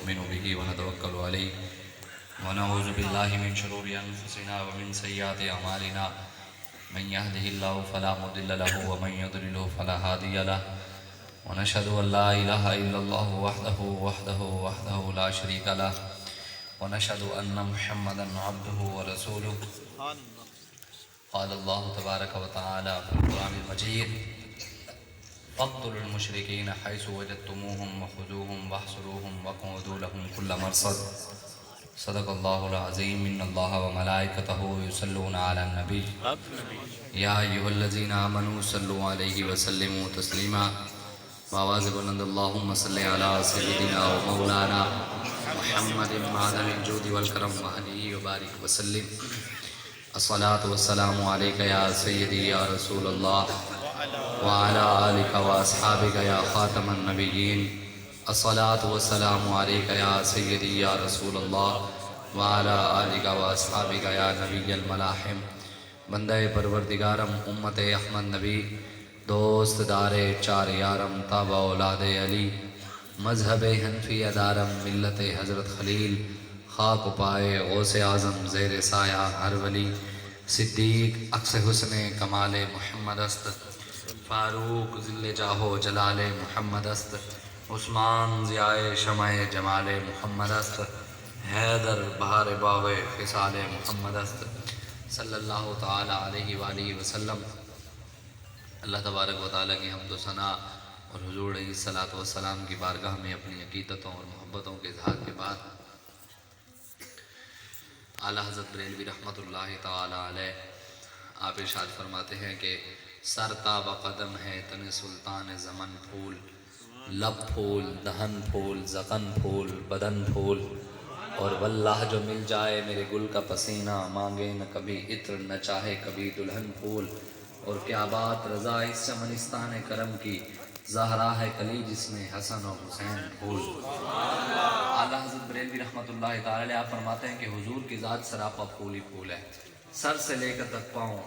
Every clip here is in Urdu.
ونؤمن به ونتوكل عليه ونعوذ بالله من شرور أنفسنا ومن سيئات أعمالنا من يهده الله فلا مضل له ومن يضلل فلا هادي له ونشهد أن لا إله إلا الله وحده لا شريك له ونشهد أن محمدا عبده ورسوله قال الله تبارك وتعالى في القرآن المجيد فاقتلوا المشركين حيث وجدتموهم وخذوهم واحصروهم واقعدوا لهم كل مرصد صدق الله العظيم إن الله وملائكته يصلون على النبي يا أيها الذين آمنوا صلوا عليه وسلموا تسليما وآواز بلند اللهم صل على سيدنا ومولانا محمد معدن الجود والكرم وآله وبارك وسلم الصلاة والسلام عليك يا سيدي يا رسول الله وعلى آلك وأصحابك يا خاتم النبيين الصلاة والسلام عليك يا سيدي يا رسول الله وعلى آلك وأصحابك يا نبي الملاحم بندہ پروردگارم امت احمد نبی دوست دار چار یارم تابع اولاد علی مذہب حنفی ادارم ملت حضرت خلیل خاک پائے غوث اعظم زیر سایہ ہر ولی صدیق عکس حسن کمال محمد است فاروق ذل جاہو جلال محمد است عثمان ضیاء شمع جمال محمد است حیدر بہار باغ خصال محمد است صلی اللہ تعالی علیہ وآلہ وسلم۔ اللہ تبارک و تعالیٰ کی حمد و ثنا اور حضور علیہ الصلوۃ والسلام کی بارگاہ میں اپنی عقیدتوں اور محبتوں کے اظہار کے بعد اعلیٰ حضرت بریلوی رحمۃ اللہ تعالی علیہ آپ ارشاد فرماتے ہیں کہ سر تاب قدم ہے تن سلطان زمن پھول لب پھول دہن پھول زقن پھول بدن پھول اور واللہ جو مل جائے میرے گل کا پسینہ مانگے نہ کبھی عطر نہ چاہے کبھی دلہن پھول اور کیا بات رضا اس چمنستان کرم کی زہرا ہے کلی جس میں حسن و حسین پھول۔ اعلیٰ حضرت بریلوی رحمۃ اللہ تعالی آپ فرماتے ہیں کہ حضور کی ذات سراپا پھول ہی پھول ہے، سر سے لے کر تک پاؤں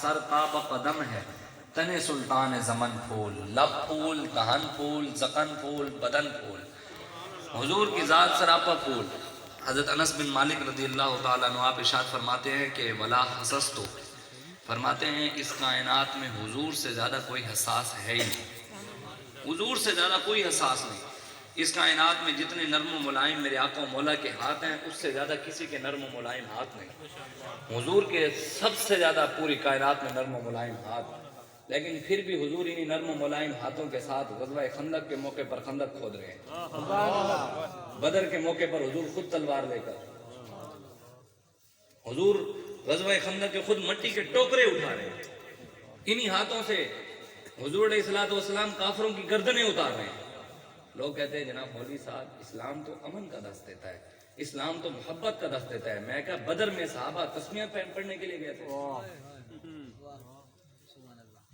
سر تاب قدم ہے تن سلطان زمن پھول لب پھول دہن پھول زقن پھول بدن پھول، حضور کی ذات سراپا پھول۔ حضرت انس بن مالک رضی اللہ تعالیٰ عنہ آپ ارشاد فرماتے ہیں کہ ولا حسستو، فرماتے ہیں اس کائنات میں حضور سے زیادہ کوئی حساس ہے ہی نہیں، حضور سے زیادہ کوئی حساس نہیں۔ اس کائنات میں جتنے نرم و ملائم میرے آقا و مولا کے ہاتھ ہیں اس سے زیادہ کسی کے نرم و ملائم ہاتھ نہیں، حضور کے سب سے زیادہ پوری کائنات میں نرم و ملائم ہاتھ، لیکن پھر بھی حضور انہی نرم و ملائم ہاتھوں کے ساتھ غزوہ خندق کے موقع پر خندق کھود رہے ہیں، بدر کے موقع پر حضور خود تلوار لے کر، حضور غزوہ خندق کے خود مٹی کے ٹوکرے اٹھا رہے ہیں، انہی ہاتھوں سے حضور علیہ السلام کافروں کی گردنیں اتار رہے ہیں۔ لوگ کہتے ہیں جناب مولوی صاحب اسلام تو امن کا دست دیتا ہے، اسلام تو محبت کا دست دیتا ہے، میں کہا بدر میں صحابہ تسمیہ پڑھنے کے لیے گئے تھے،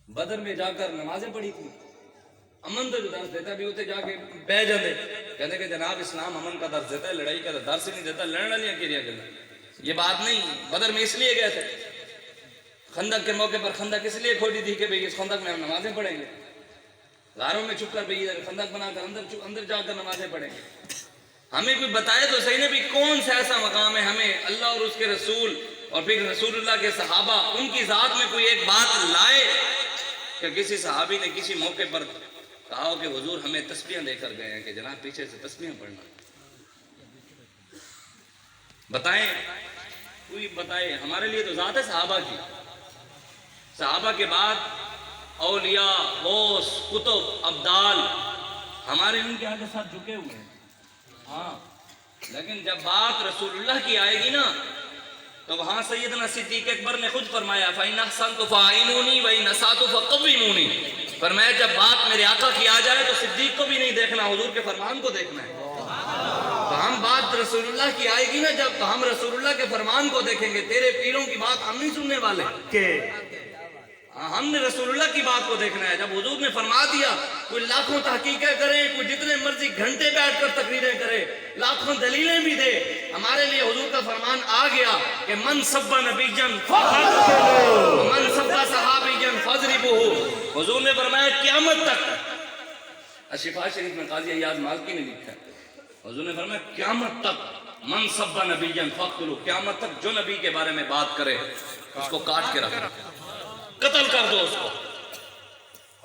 بدر میں جا کر نمازیں پڑھی تھی، امن تو جو درس دیتا ہے بھی ہوتے جا کے بہ جاتے کہتے کہ جناب اسلام امن کا درس دیتا ہے، لڑائی کا درس نہیں دیتا، لڑنے لیاں کی ریا یہ بات نہیں۔ بدر میں اس لیے گئے تھے، خندق کے موقع پر خندق اس لیے کھولی تھی کہ بھئی اس خندق میں ہم نمازیں پڑھیں گے، غاروں میں چھپ کر بھئی ادھر خندق بنا کر اندر جا کر نمازیں پڑھیں گے۔ ہمیں کوئی بتائے تو صحیح نے بھی کون سا ایسا مقام ہے ہمیں اللہ اور اس کے رسول اور پھر رسول اللہ کے صحابہ ان کی ذات میں کوئی ایک بات لائے کہ کسی صحابی نے کسی موقع پر کہا ہو کہ حضور ہمیں تسبیحیں دے کر گئے ہیں کہ جناب پیچھے سے تسبیحیں پڑھنا، بتائیں کوئی بتائے۔ ہمارے لیے تو ذات ہے صحابہ کی، صحابہ کے بعد اولیاء غوث کتب ابدال ہمارے ان کے آگے ساتھ جھکے ہوئے ہیں، ہاں، لیکن جب بات رسول اللہ کی آئے گی نا تو وہاں سیدنا صدیق اکبر نے خود فرمایا فَإِنْ أَحْسَنْتُ فَأَعِنُونِي وَإِنْ أَسَأْتُ فَقَوِّمُونِي، فرمایا جب بات میرے آقا کی آ جائے تو صدیق کو بھی نہیں دیکھنا، حضور کے فرمان کو دیکھنا ہے۔ تو ہم بات رسول اللہ کی آئے گی نا جب تو ہم رسول اللہ کے فرمان کو دیکھیں گے، تیرے پیروں کی بات ہم نہیں سننے والے، ہم نے رسول اللہ کی بات کو دیکھنا ہے۔ جب حضور نے فرما دیا کوئی لاکھوں تحقیقیں کرے، کوئی جتنے مرضی گھنٹے بیٹھ کر تقریریں کرے، لاکھوں دلیلیں بھی دے، ہمارے لیے حضور کا فرمان آ گیا کہ من سب نبی جن من سب صحابی جن فضربوہ۔ حضور نے فرمایا قیامت تک، شفا شریف میں قاضی ایاز مالکی نے لکھا ہے، حضور نے فرمایا قیامت تک من سب نبیًا فاقتلوا، قیامت تک جو نبی کے بارے میں بات کرے اس کو کاٹ کے رکھو، قتل کر دو اس کو۔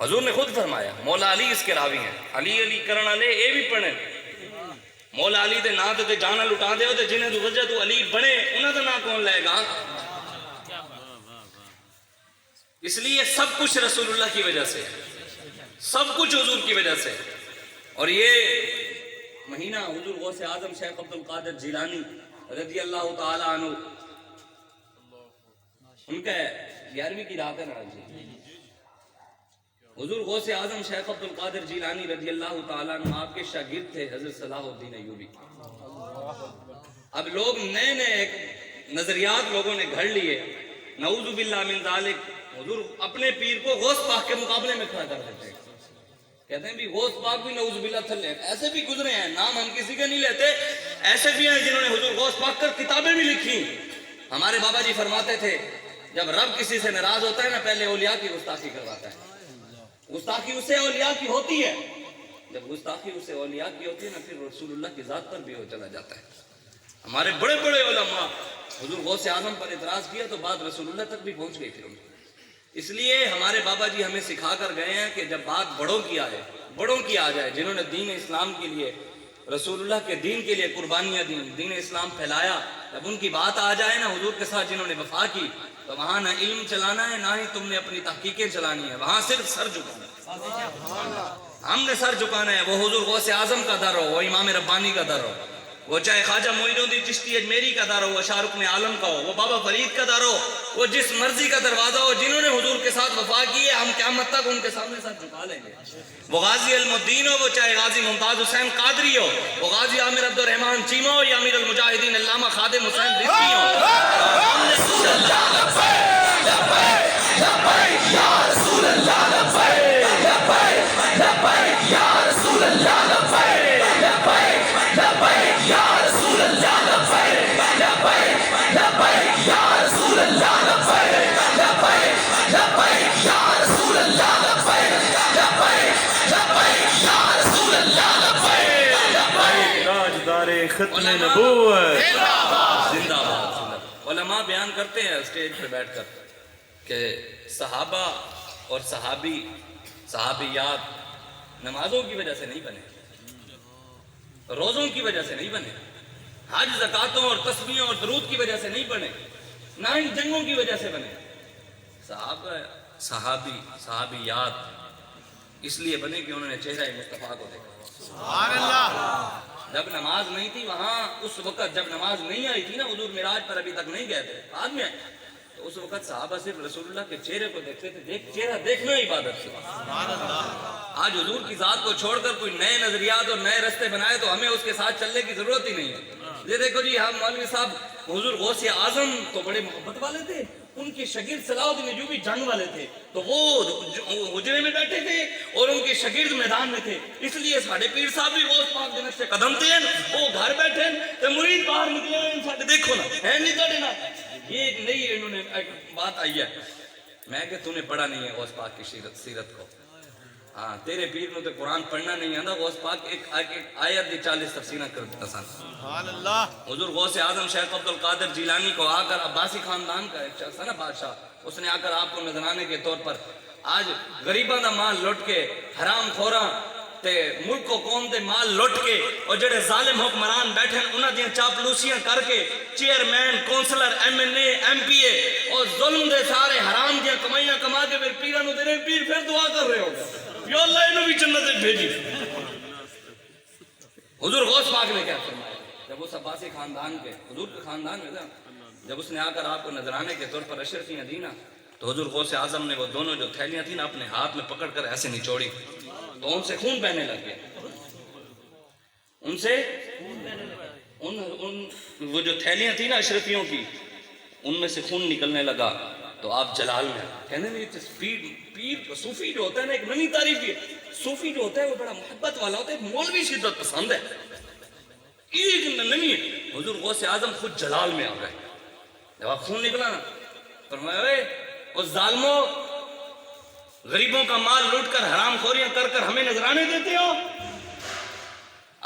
حضور نے خود فرمایا، مولا علی اس کے راوی ہیں، علی علی کرن والے اے بھی پڑھے، مولا علی دے نا تے جانا لٹا دے تے جنہیں تو وجہ تو علی بنے انہاں دا نا کون لے گا؟ اس لیے سب کچھ رسول اللہ کی وجہ سے، سب کچھ حضور کی وجہ سے۔ اور یہ مہینہ حضور غوث اعظم شیخ عبد القادر جیلانی رضی اللہ تعالی عنہ، ان کا 11ویں کی رات ہے نا جی، حضور غوث اعظم شیخ عبد القادر جیلانی رضی اللہ تعالیٰ عنہ آپ کے شاگرد تھے حضرت صلاح الدین ایوبی۔ اب لوگ نئے نئے نظریات لوگوں نے گھڑ لیے، نعوذ باللہ من ذالک، حضور اپنے پیر کو غوث پاک کے مقابلے میں کھڑا کر دیتے ہیں، کہتے ہیں بھی غوث پاک بھی نعوذ باللہ تھلے، ایسے بھی گزرے ہیں، نام ہم کسی کا نہیں لیتے، ایسے بھی ہیں جنہوں نے حضور غوث پاک کر کتابیں بھی لکھی۔ ہمارے بابا جی فرماتے تھے جب رب کسی سے ناراض ہوتا ہے نا پہلے اولیاء کی گستاخی کرواتا ہے، گستاخی اسے اولیاء کی ہوتی ہے، جب گستاخی اسے اولیاء کی ہوتی ہے نا پھر رسول اللہ کی ذات پر بھی ہو چلا جاتا ہے۔ ہمارے بڑے بڑے علماء حضور غوث اعظم پر اعتراض کیا تو بات رسول اللہ تک بھی پہنچ گئی پھر ان کی۔ اس لیے ہمارے بابا جی ہمیں سکھا کر گئے ہیں کہ جب بات بڑوں کی آئے، بڑوں کی آ جائے جنہوں نے دین اسلام کے لیے، رسول اللہ کے دین کے لیے قربانیاں دیں، دین اسلام پھیلایا، جب ان کی بات آ جائے نا حضور کے ساتھ جنہوں نے وفا کی، تو وہاں نہ علم چلانا ہے نہ ہی تم نے اپنی تحقیقیں چلانی ہے، وہاں صرف سر جھکانا ہے، ہم نے سر جھکانا ہے۔ وہ حضور غوث اعظم کا در ہو، وہ امام ربانی کا در ہو، وہ چاہے خواجہ معین الدین چشتی اجمیری کا در ہو، وہ شاہ رکن عالم کا ہو، وہ بابا فرید کا در ہو، وہ جس مرضی کا دروازہ ہو، جنہوں نے حضور کے ساتھ وفا کی ہے ہم قیامت تک ان کے سامنے سر جھکا لیں گے۔ وہ غازی المدین ہو، وہ چاہے غازی ممتاز حسین قادری ہو، وہ غازی عامر عبد الرحمن چیمہ ہو یا امیر المجاہدین علامہ خادم حسین رضوی ختم نبوت زندہ باد۔ علماء بیان کرتے ہیں اسٹیج پہ بیٹھ کر کہ صحابہ اور صحابی، صحابیات نمازوں کی وجہ سے نہیں بنے، روزوں کی وجہ سے نہیں بنے، حج زکاتوں اور تسبیحوں اور درود کی وجہ سے نہیں بنے، نہ ہی جنگوں کی وجہ سے بنے۔ صحابہ، صحابی، صحابیات اس لیے بنے کہ انہوں نے چہرہ مصطفیٰ کو دیکھا۔ سبحان اللہ۔ جب نماز نہیں تھی وہاں، اس وقت جب نماز نہیں آئی تھی نا، حضور معراج پر ابھی تک نہیں گئے تھے، بعد میں آئے، تو اس وقت صحابہ صرف رسول اللہ کے چہرے کو دیکھتے تھے، چہرہ دیکھنا عبادت سے۔ آج حضور کی ذات کو چھوڑ کر کوئی نئے نظریات اور نئے رستے بنائے تو ہمیں اس کے ساتھ چلنے کی ضرورت ہی نہیں ہے۔ یہ دیکھو جی، ہم مولوی صاحب حضور غوث اعظم تو بڑے محبت والے تھے، ان کے شاگرد صلاح الدین ایوبی جنگ والے تھے، تو وہ حجرے میں بیٹھے تھے اور ان کے شاگرد میدان میں تھے، اس لیے ساڑھے پیر صاحب بھی غوث پاک دے نقشے قدم تھے، وہ گھر بیٹھے تے مرید باہر نکلے ہیں، ساڑھے دیکھو نا ہے نہیں تھوڑے نا۔ یہ ایک نئی انہوں نے ایک بات آئی ہے، میں کہ تو نے پڑھا نہیں ہے غوث پاک کی سیرت کو، ہاں تیرے پیر نے تو قرآن پڑھنا نہیں آتا، غوث پاک ایک آیت دی 40 تفسیریں کر دیتا سن۔ سبحان اللہ۔ حضور غوث اعظم شیخ عبد القادر جیلانی کو آ کر، عباسی خاندان کا ایک شخص ہے نا بادشاہ، اس نے آ کر آپ کو نذرانے کے طور پر آج غریباں دا مال لٹ کے، حرام خوراں تے ملک و قوم دے مال لٹ کے، اور جڑے ظالم حکمران بیٹھے انہاں دیاں چاپلوسیاں کر کے، چیئرمین، کونسلر، ایم این اے، ایم پی اے اور ظلم دے سارے حرام دیاں کمائیاں کما کے پھر پیراں نوں دے رہے، پیر پھر دعا کر رہے ہو یا اللہ انہوں بھی جنت بھیجی۔ حضور غوث پاک نے کیا فرمایا جب اس عباسی خاندان کے، حضور کے خاندان میں تھا، جب اس نے آ کر آپ کو نذرانے کے طور پر اشرفیاں دی نا، تو حضور غوث اعظم نے وہ دونوں جو تھیلیاں تھیں نا اپنے ہاتھ میں پکڑ کر ایسے نچوڑی، تو ان سے خون بہنے لگ گیا، ان سے وہ جو تھیلیاں تھیں نا اشرفیوں کی، ان میں سے خون نکلنے لگا، تو آپ جلال میں کہنے لگے پیر صوفی جو ہوتا ہے نا، ایک نئی تعریف ہے، صوفی جو ہوتا ہے وہ بڑا محبت والا ہوتا ہے، مولوی شدت پسند ہے، ایک نمی ہے۔ حضور غوث اعظم خود جلال میں آ گئے، جب آپ خون نکلا نا، فرمایا اے اس ظالموں، غریبوں کا مال لوٹ کر، حرام خوریاں کر کر ہمیں نذرانے دیتے ہو۔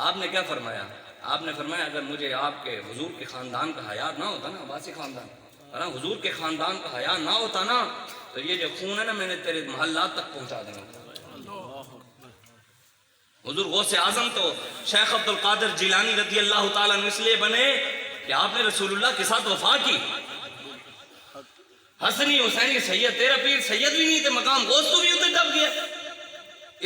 آپ نے کیا فرمایا؟ آپ نے فرمایا اگر مجھے آپ کے حضور کے خاندان کا حیا نہ ہوتا نا، عباسی خاندان، اگر حضور کے خاندان کا حیا نہ ہوتا نا تو یہ جو خون ہے نا میں نے تیرے محلات تک پہنچا دینا تھا۔ حضور غوث اعظم تو شیخ عبد القادر جیلانی رضی اللہ تعالیٰ عنہ اس لیے بنے کہ آپ نے رسول اللہ کے ساتھ وفا کی۔ حسنی حسینی سید، تیرا پیر سید بھی نہیں تھے، مقام غوث تو بھی اتنے دب گیا۔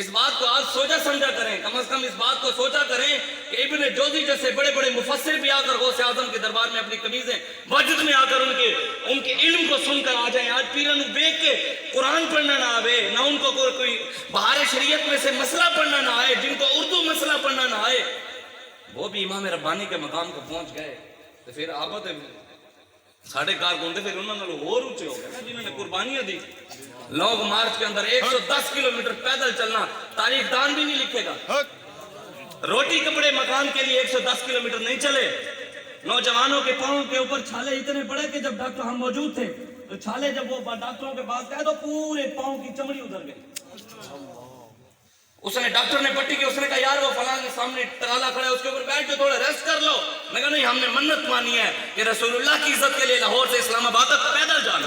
اس بات کو آج سوچا سمجھا کریں، کم از کم اس بات کو سوچا کریں کہ ابن جوزی جیسے بڑے بڑے مفسر بھی آ کر غوث اعظم کے دربار میں اپنی قمیضیں وجد میں آ کر ان کے علم کو سن کر آ جائیں۔ آج پیروں بیک کے قرآن پڑھنا نہ آئے، نہ ان کو کوئی بہار شریعت میں سے مسئلہ پڑھنا نہ آئے، جن کو اردو مسئلہ پڑھنا نہ آئے، وہ بھی امام ربانی کے مقام کو پہنچ گئے۔ تو پھر آپ ساڑھے کار گوندے پھر انہوں نے اور اونچے ہو گئے جنہوں نے قربانیاں دی۔ لانگ مارچ کے اندر 110 کلومیٹر پیدل چلنا تاریخ دان بھی نہیں لکھے گا۔ روٹی کپڑے مکان کے لیے 110 کلومیٹر نہیں چلے۔ نوجوانوں کے پاؤں کے اوپر چھالے اتنے بڑے کہ جب ڈاکٹر ہم موجود تھے تو چھالے جب وہ ڈاکٹروں کے پاس گئے تو پورے پاؤں کی چمڑی ادھر گئی۔ اس نے ڈاکٹر نے پٹی کی، اس نے کہا یار وہ فلاں کے سامنے ٹرالا کھڑا ہے اس کے اوپر بیٹھ جو تھوڑا ریسٹ کر لو۔ میں کہا نہیں، ہم نے منت مانی ہے کہ رسول اللہ کی عزت کے لیے لاہور سے اسلام آباد تک پیدل جانا۔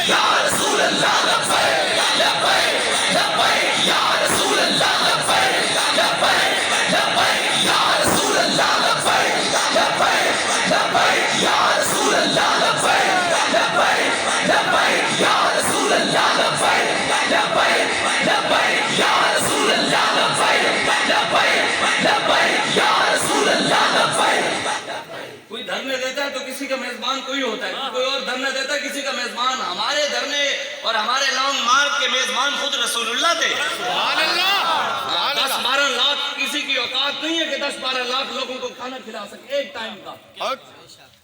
یا رسول اللہ لبیک لبیک لبیک یا رسول اللہ لبیک لبیک لبیک یا رسول اللہ لبیک لبیک لبیک یا رسول اللہ لبیک لبیک لبیک یا رسول اللہ لبیک لبیک لبیک یا رسول اللہ لبیک لبیک لبیک یا رسول اللہ لبیک۔ کوئی دھرنے دیتا ہے تو کسی کا میزبان کوئی ہوتا ہے، کوئی اور دھرنے دیتا ہے کسی کا میزبان۔ ہمارے دھرنے اور ہمارے لانگ مارچ کے میزبان خود رسول اللہ تھے۔ 10-12 لاکھ کسی کی اوقات نہیں ہے کہ 10-12 لاکھ لوگوں کو کھانا کھلا سکے ایک ٹائم کا۔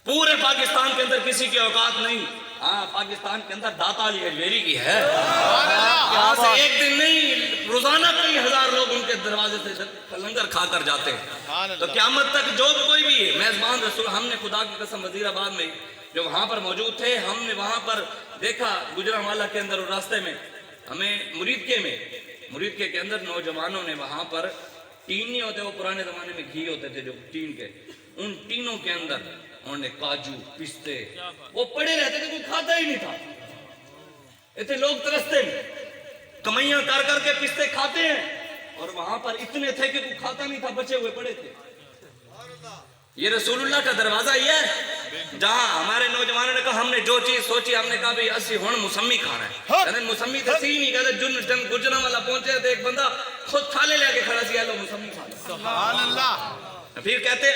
پورے پاکستان کے اندر کسی کی اوقات نہیں۔ ہاں پاکستان کے اندر داتا علی اجمیری کی ہے، یہاں سے ایک دن نہیں روزانہ کئی ہزار لوگ ان کے دروازے سے لنگر کھا کر جاتے ہیں۔ تو قیامت تک جو کوئی بھی میزبان رسول، ہم نے خدا کی قسم وزیر آباد میں جو وہاں پر موجود تھے، ہم نے وہاں پر دیکھا گجرانوالہ کے اندر اور راستے میں ہمیں مریدکے کے اندر نوجوانوں نے وہاں پر ٹین نہیں ہوتے، وہ پرانے زمانے میں گھی ہوتے تھے جو ٹین کے، ان ٹینوں کے اندر انہوں نے کاجو پستے وہ پڑے رہتے تھے، کوئی کھاتا ہی نہیں تھا۔ اتنے لوگ ترستے ہیں، کمائیاں کر کر کے پستے کھاتے ہیں، اور وہاں پر اتنے تھے کہ کوئی کھاتا نہیں تھا، بچے ہوئے پڑے تھے۔ یہ رسول اللہ کا دروازہ یہ ہے جہاں ہمارے نوجوانوں نے کہا ہم نے جو چیز سوچی، ہم نے کہا بھی اسی ہون موسمی کھانا ہے، یعنی موسمی تو سی نہیں کہتے۔ جن گجرانوالہ پہنچے تھے، ایک بندہ خود تھالے لے کے کھڑا سی، لو موسمی کھانا۔ سبحان اللہ۔ پھر کہتے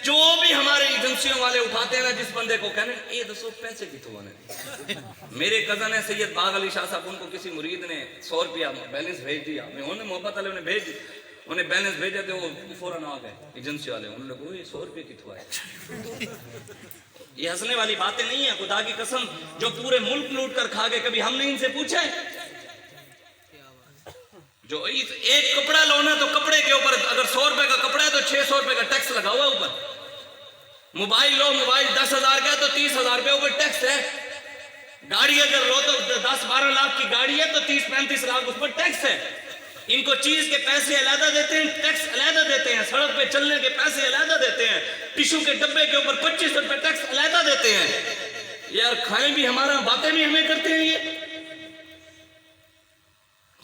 جو بھی ہمارے ایجنسیوں والے اٹھاتے ہیں نا جس بندے کو کہنے یہ دسو پیسے کتوں نے۔ میرے کزن ہے سید باغ علی شاہ صاحب، ان کو کسی مرید نے 100 روپیہ بیلنس بھیج دیا، میں انہیں محبت والے انہیں بھیج دی، انہیں بیلنس بھیجے تھے، وہ فوراً آ گئے ایجنسی والے، انہوں نے کہا یہ 100 روپے کتوں ہے۔ یہ ہنسنے والی باتیں نہیں ہیں، خدا کی قسم جو پورے ملک لوٹ کر کھا گئے، کبھی ہم نے ان سے پوچھا ہے؟ جو ایک کپڑا لونا تو کپڑے کے اوپر اگر 100 روپے کا کپڑا ہے تو 600 روپے کا ٹیکس لگا ہوا اوپر۔ موبائل لو، موبائل 10,000 کا ہے تو 30,000 روپے اوپر ٹیکس ہے۔ گاڑی اگر لو تو 10-12 لاکھ کی گاڑی ہے تو 30-35 لاکھ اس پر ٹیکس ہے۔ ان کو چیز کے پیسے علیحدہ دیتے ہیں، ٹیکس علیحدہ دیتے ہیں، سڑک پہ چلنے کے پیسے علیحدہ دیتے ہیں، ٹیشو کے ڈبے کے اوپر 25 روپے ٹیکس علیحدہ دیتے ہیں۔ یار کھائیں بھی ہمارا، باتیں بھی ہمیں کرتے ہیں یہ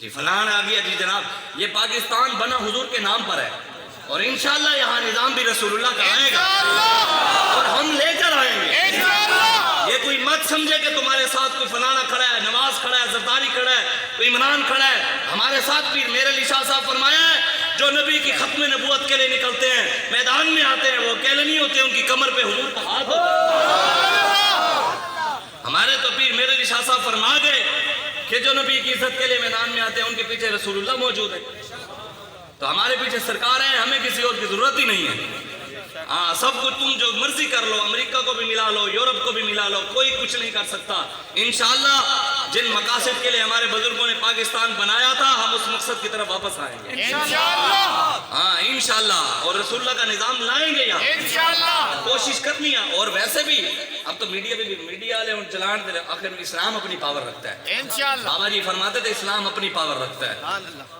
جی فلان آ گیا جی جناب۔ یہ پاکستان بنا حضور کے نام پر ہے، اور انشاءاللہ یہاں نظام بھی رسول اللہ کا آئے گا، اور ہم لے کر آئیں گے۔ یہ کوئی مت سمجھے کہ تمہارے ساتھ کوئی فلانا کھڑا ہے، نواز کھڑا ہے، زرداری کھڑا ہے، کوئی عمران کھڑا ہے۔ ہمارے ساتھ پیر میرے علی شاہ صاحب فرمایا ہے جو نبی کی ختم نبوت کے لیے نکلتے ہیں، میدان میں آتے ہیں، وہ اکیلے نہیں ہوتے، ان کی کمر پہ حضور کا ہاتھ ہوتا ہے۔ ہمارے تو پیر میرے علی شاہ صاحب فرما گئے کہ جو نبی کی عزت کے لیے میدان میں آتے ہیں ان کے پیچھے رسول اللہ موجود ہے۔ تو ہمارے پیچھے سرکار ہے، ہمیں کسی اور کی ضرورت ہی نہیں ہے۔ ہاں سب کچھ تم جو مرضی کر لو، امریکہ کو بھی ملا لو، یورپ کو بھی ملا لو، کوئی کچھ نہیں کر سکتا۔ انشاءاللہ جن مقاصد کے لیے ہمارے بزرگوں نے پاکستان بنایا تھا، ہم اس مقصد کی طرف واپس آئیں گے انشاءاللہ۔ ہاں انشاءاللہ، اور رسول اللہ کا نظام لائیں گے یہاں انشاءاللہ کوشش کرنی ہے. اور ویسے بھی اب تو میڈیا بھی میڈیا والے چلان دے آخر اسلام اپنی پاور رکھتا ہے. انشاءاللہ بابا جی فرماتے تھے اسلام اپنی پاور رکھتا ہے.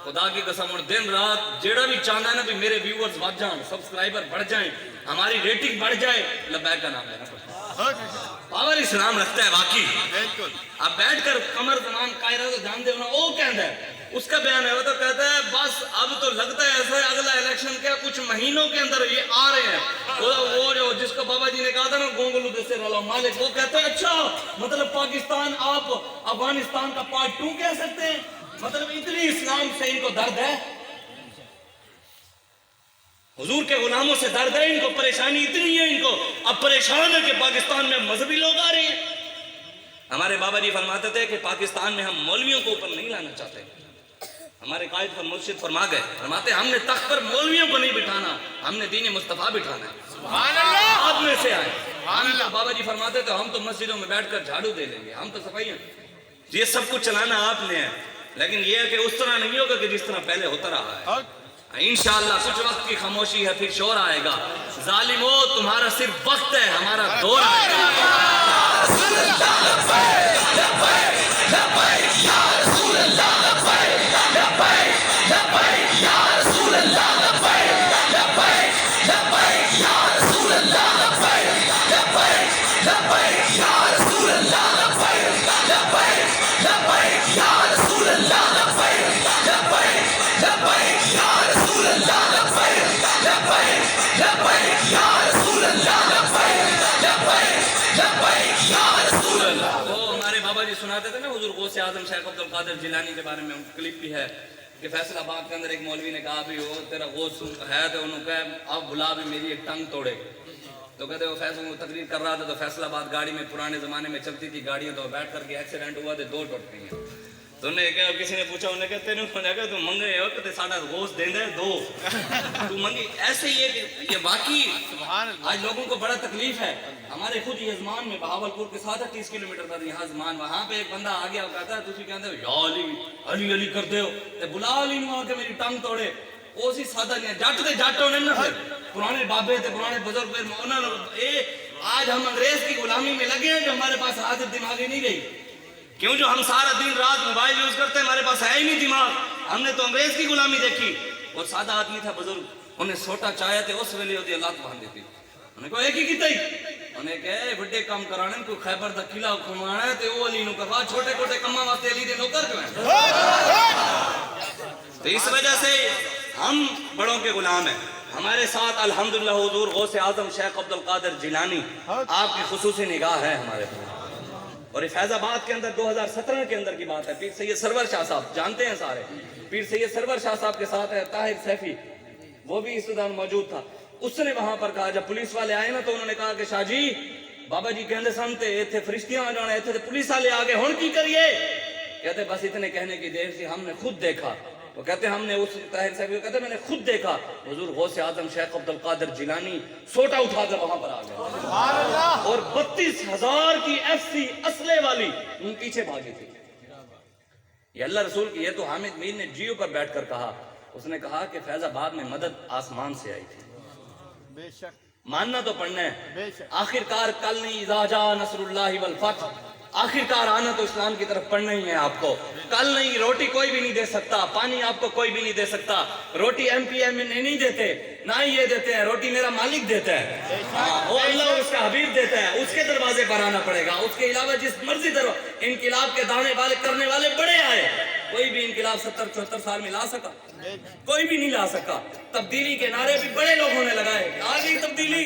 خدا کی قسم اور دن رات جیڑا بھی چاہتا ہے نا بھی میرے ویورز بڑھ جائیں، سبسکرائبر بڑھ جائیں، ہماری ریٹنگ بڑھ جائے، لبیک کا نام لینا پاور اسلام رکھتا ہے واقعی. بالکل اب بیٹھ کر قمر زمان قاہرہ تو جان دے ہونا وہ کہتا ہے، اس کا بیان ہے وہ تو کہتا ہے بس اب تو لگتا ہے ایسا ہے اگلا الیکشن کیا کچھ مہینوں کے اندر یہ آ رہے ہیں. وہ جو جس کو بابا جی نے کہا تھا نا گونگلو دسے رلو مالک، وہ کہتے ہیں اچھا مطلب پاکستان آپ افغانستان کا پارٹ 2 کہہ سکتے ہیں، مطلب اتنی اسلام سے ان کو درد ہے، حضور کے غلاموں سے درد ہے ان کو، پریشانی اتنی ہے ان کو، اب پریشان ہے کہ پاکستان میں مذہبی لوگ آ رہے ہیں. ہمارے بابا جی فرماتے تھے کہ پاکستان میں ہم مولویوں کو اوپر نہیں لانا چاہتے. ہمارے قائد پر مرشد فرما گئے، فرماتے ہم نے تخت پر مولویوں کو نہیں بٹھانا، ہم نے دین مصطفیٰ بٹھانا ہے. سبحان اللہ آپ میں سے آئے. بابا جی فرماتے تھے ہم تو مسجدوں میں بیٹھ کر جھاڑو دے لیں گے، ہم تو صفائی ہیں. یہ سب کچھ چلانا آپ نے ہے، لیکن یہ ہے کہ اس طرح نہیں ہوگا کہ جس طرح پہلے ہوتا رہا ہے. انشاءاللہ کچھ وقت کی خاموشی ہے پھر شور آئے گا. ظالمو تمہارا صرف وقت ہے، ہمارا دور آئے گا. سناتے تھے نا حضور غوث اعظم شیخ عبد القادر جیلانی کے بارے میں کلپ بھی ہے کہ فیصل آباد کے اندر ایک مولوی نے کہا بھی وہ تیرا غوث ہے تو انہوں نے کہا اب بلا بھی میری ایک ٹنگ توڑے. تو کہتے وہ فیصل تقریر کر رہا تھا تو فیصل آباد گاڑی میں پرانے زمانے میں چلتی تھی گاڑیاں، تو بیٹھ کر کے ایکسیڈنٹ ہوا تو 2 ٹوٹ گئی ہیں. تو انہیں کہا کسی نے پوچھا انہیں کہتے ہیں تو منگے ہو کہ ساڑھا غوث دیں دے 2 تو منگی. ایسے ہی ہے کہ یہ واقعی آج لوگوں کو بڑا تکلیف ہے. ہمارے خود یزمان میں بہاولپور کے ساتھ 30 کلومیٹر تھا یہاں زمان، وہاں پہ ایک بندہ آ گیا وہ کہتا ہے تسی کہتے ہو یا علی علی علی کرتے ہو تے بلا علی نو آ کے میری ٹنگ توڑے. وہ سی سادہ نہیں ہے، جٹ دے جٹ ہونے نا پھر پرانے بابے تے پرانے بزرگ پھر انہوں نے آج ہم انگریز کی غلامی میں لگے ہیں جو ہمارے پاس عادت دماغی نہیں رہی. کیوں جو ہم سارا دن رات موبائل یوز کرتے ہیں، ہمارے پاس ہے ہی نہیں دماغ. ہم نے تو انگریز کی غلامی دیکھی. اور سادہ آدمی تھا بزرگ، انہیں سوٹا چاہے تھے اس ویلے ہوتی اللہ باندھ دیتی. انہیں کہا ایک ہی کی تھی، انہیں کہا بڑے کام کرانے کوئی خیبر دا قلعہ گھمانا ہے تے وہ علی نو کروا، چھوٹے چھوٹے کماں واسطے علی دے نوکر جو ہیں. تو اس وجہ سے ہم بڑوں کے غلام ہیں. ہمارے ساتھ الحمدللہ حضور غوث اعظم شیخ عبد القادر جیلانی، آپ کی خصوصی نگاہ ہے ہمارے پر. اور فیض آباد کے اندر 2017 کے اندر کی بات ہے، پیر سید سرور شاہ صاحب جانتے ہیں سارے، پیر سید سرور شاہ صاحب کے ساتھ ہے طاہر سیفی، وہ بھی اس دوران موجود تھا. اس نے وہاں پر کہا جب پولیس والے آئے نا تو انہوں نے کہا کہ شاہ جی بابا جی کہندے سنتے ایتھے فرشتیاں آ جانا، ایتھے پولیس والے آگے ہون کی کریے. کہتے بس اتنے کہنے کی دیر سے ہم نے خود دیکھا. وہ کہتے ہم نے اس طاہر صاحب کو کہتے میں نے خود دیکھا حضور غوث اعظم شیخ عبد القادر جیلانی سوٹا اٹھا کر وہاں پر آ گئے اور 32,000 کی FC اسلحے والی ان پیچھے بھاگی تھی. یہ اللہ رسول کی، یہ تو حامد میر نے جیو پر بیٹھ کر کہا. اس نے کہا کہ فیض آباد میں مدد آسمان سے آئی تھی. بے شک ماننا تو پڑھنا ہے. آخر کار کل نہیں اذا جاء نصر اللہ والفتح، آخر کار آنا تو اسلام کی طرف پڑھنا ہی ہے آپ کو. کل نہیں، روٹی کوئی بھی نہیں دے سکتا، پانی آپ کو کوئی بھی نہیں دے سکتا. روٹی MP نہیں دیتے، نہ ہی یہ دیتے ہیں، روٹی میرا مالک دیتا ہے. وہ اللہ اس کا حبیب دیتا ہے، اس کے دروازے پر آنا پڑے گا. اس کے علاوہ جس مرضی طرف انقلاب کے دانے والے کرنے والے بڑے آئے، کوئی بھی انقلاب 70-74 سال میں لا سکا؟ کوئی بھی نہیں لا سکا. تبدیلی کے نعرے بھی بڑے لوگوں نے لگائے، آ گئی تبدیلی.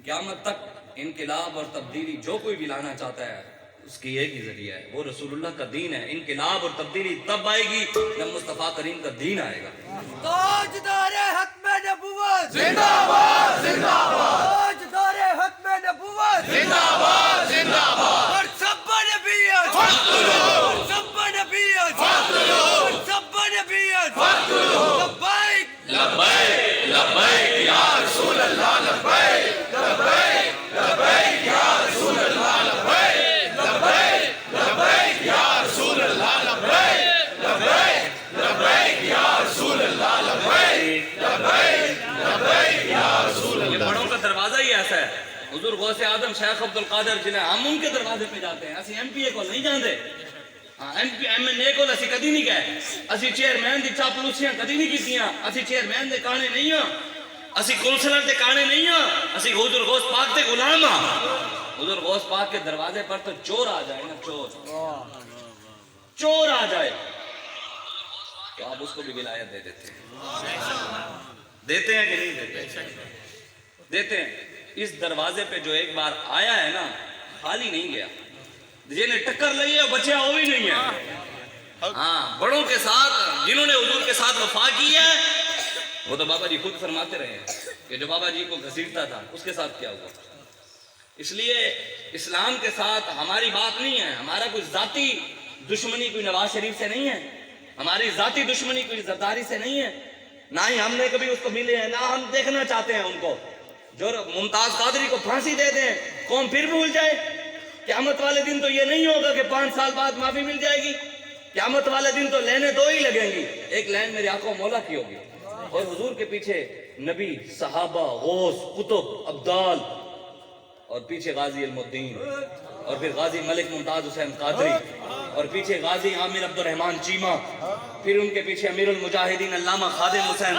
قیامت تک انقلاب اور تبدیلی جو کوئی بھی لانا چاہتا ہے اس کی ایک ہی ذریعہ ہے، وہ رسول اللہ کا دین ہے. انقلاب اور تبدیلی تب آئے گی جب مصطفیٰ کریم کا دین آئے گا. تاجدار ختم نبوت زندہ باد زندہ باد تاجدار ختم نبوت زندہ باد زندہ باد اور سب نبیت فاقتلوا سب نبیت فاقتلوا سب نبیت فاقتلوا لبیک لبیک لبیک یا رسول اللہ لبیک لبیک لبیک یا رسول اللہ لبیک لبیک لبیک یا رسول اللہ لبیک لبیک لبیک یا رسول اللہ لبیک ہی ایسا ہے. حضور غوث اعظم شیخ عبد القادر جنہیں ہم ان کے دروازے پہ جاتے ہیں. اسی ایم پی اے کو نہیں جانتے, ایم این اے کو اسی کدی نہیں گئے, اسی چیئرمین دی چاپلوسیاں کدی نہیں کیتیاں, اسی چیئرمین دے کانے نہیں ہاں, اسی کونسلر دے کانے نہیں ہاں, اسی حضور غوث پاک دے غلام ہاں. حضور غوث پاک کے دروازے پر تو چور آ جائے نا, چور آ جائے تو آپ اس کو بھی ولایت دے دیتے ہیں. دیتے ہیں کہ نہیں دیتے؟ دیتے ہیں. اس دروازے پہ جو ایک بار آیا ہے نا, خالی نہیں گیا. جنہیں ٹکر لئی ہے بچیا وہ بھی نہیں ہے. ہاں, بڑوں کے ساتھ جنہوں نے حضور کے ساتھ وفا کی ہے, وہ تو بابا جی خود فرماتے رہے ہیں کہ جو بابا جی کو گھسیٹتا تھا اس کے ساتھ کیا ہوا. اس لیے اسلام کے ساتھ ہماری بات نہیں ہے. ہمارا کوئی ذاتی دشمنی کوئی نواز شریف سے نہیں ہے, ہماری ذاتی دشمنی کوئی زرداری سے نہیں ہے, نہ ہی ہم نے کبھی اس کو ملے ہیں, نہ ہم دیکھنا چاہتے ہیں ان کو. جو ممتاز قادری کو پھانسی دے دیں قوم پھر بھول جائے. قیامت والے دن تو یہ نہیں ہوگا کہ 5 سال بعد معافی مل جائے گی. قیامت والے دن تو لینے 2 ہی لگیں گی. ایک لائن میرے آقا مولا کی ہوگی, اور حضور کے پیچھے نبی, صحابہ, غوث, قطب, ابدال, اور پیچھے غازی المدین, اور پھر غازی ملک ممتاز حسین قادری, اور پیچھے غازی عامر عبد الرحمن چیمہ, پھر ان کے پیچھے امیر المجاہدین علامہ خادم حسین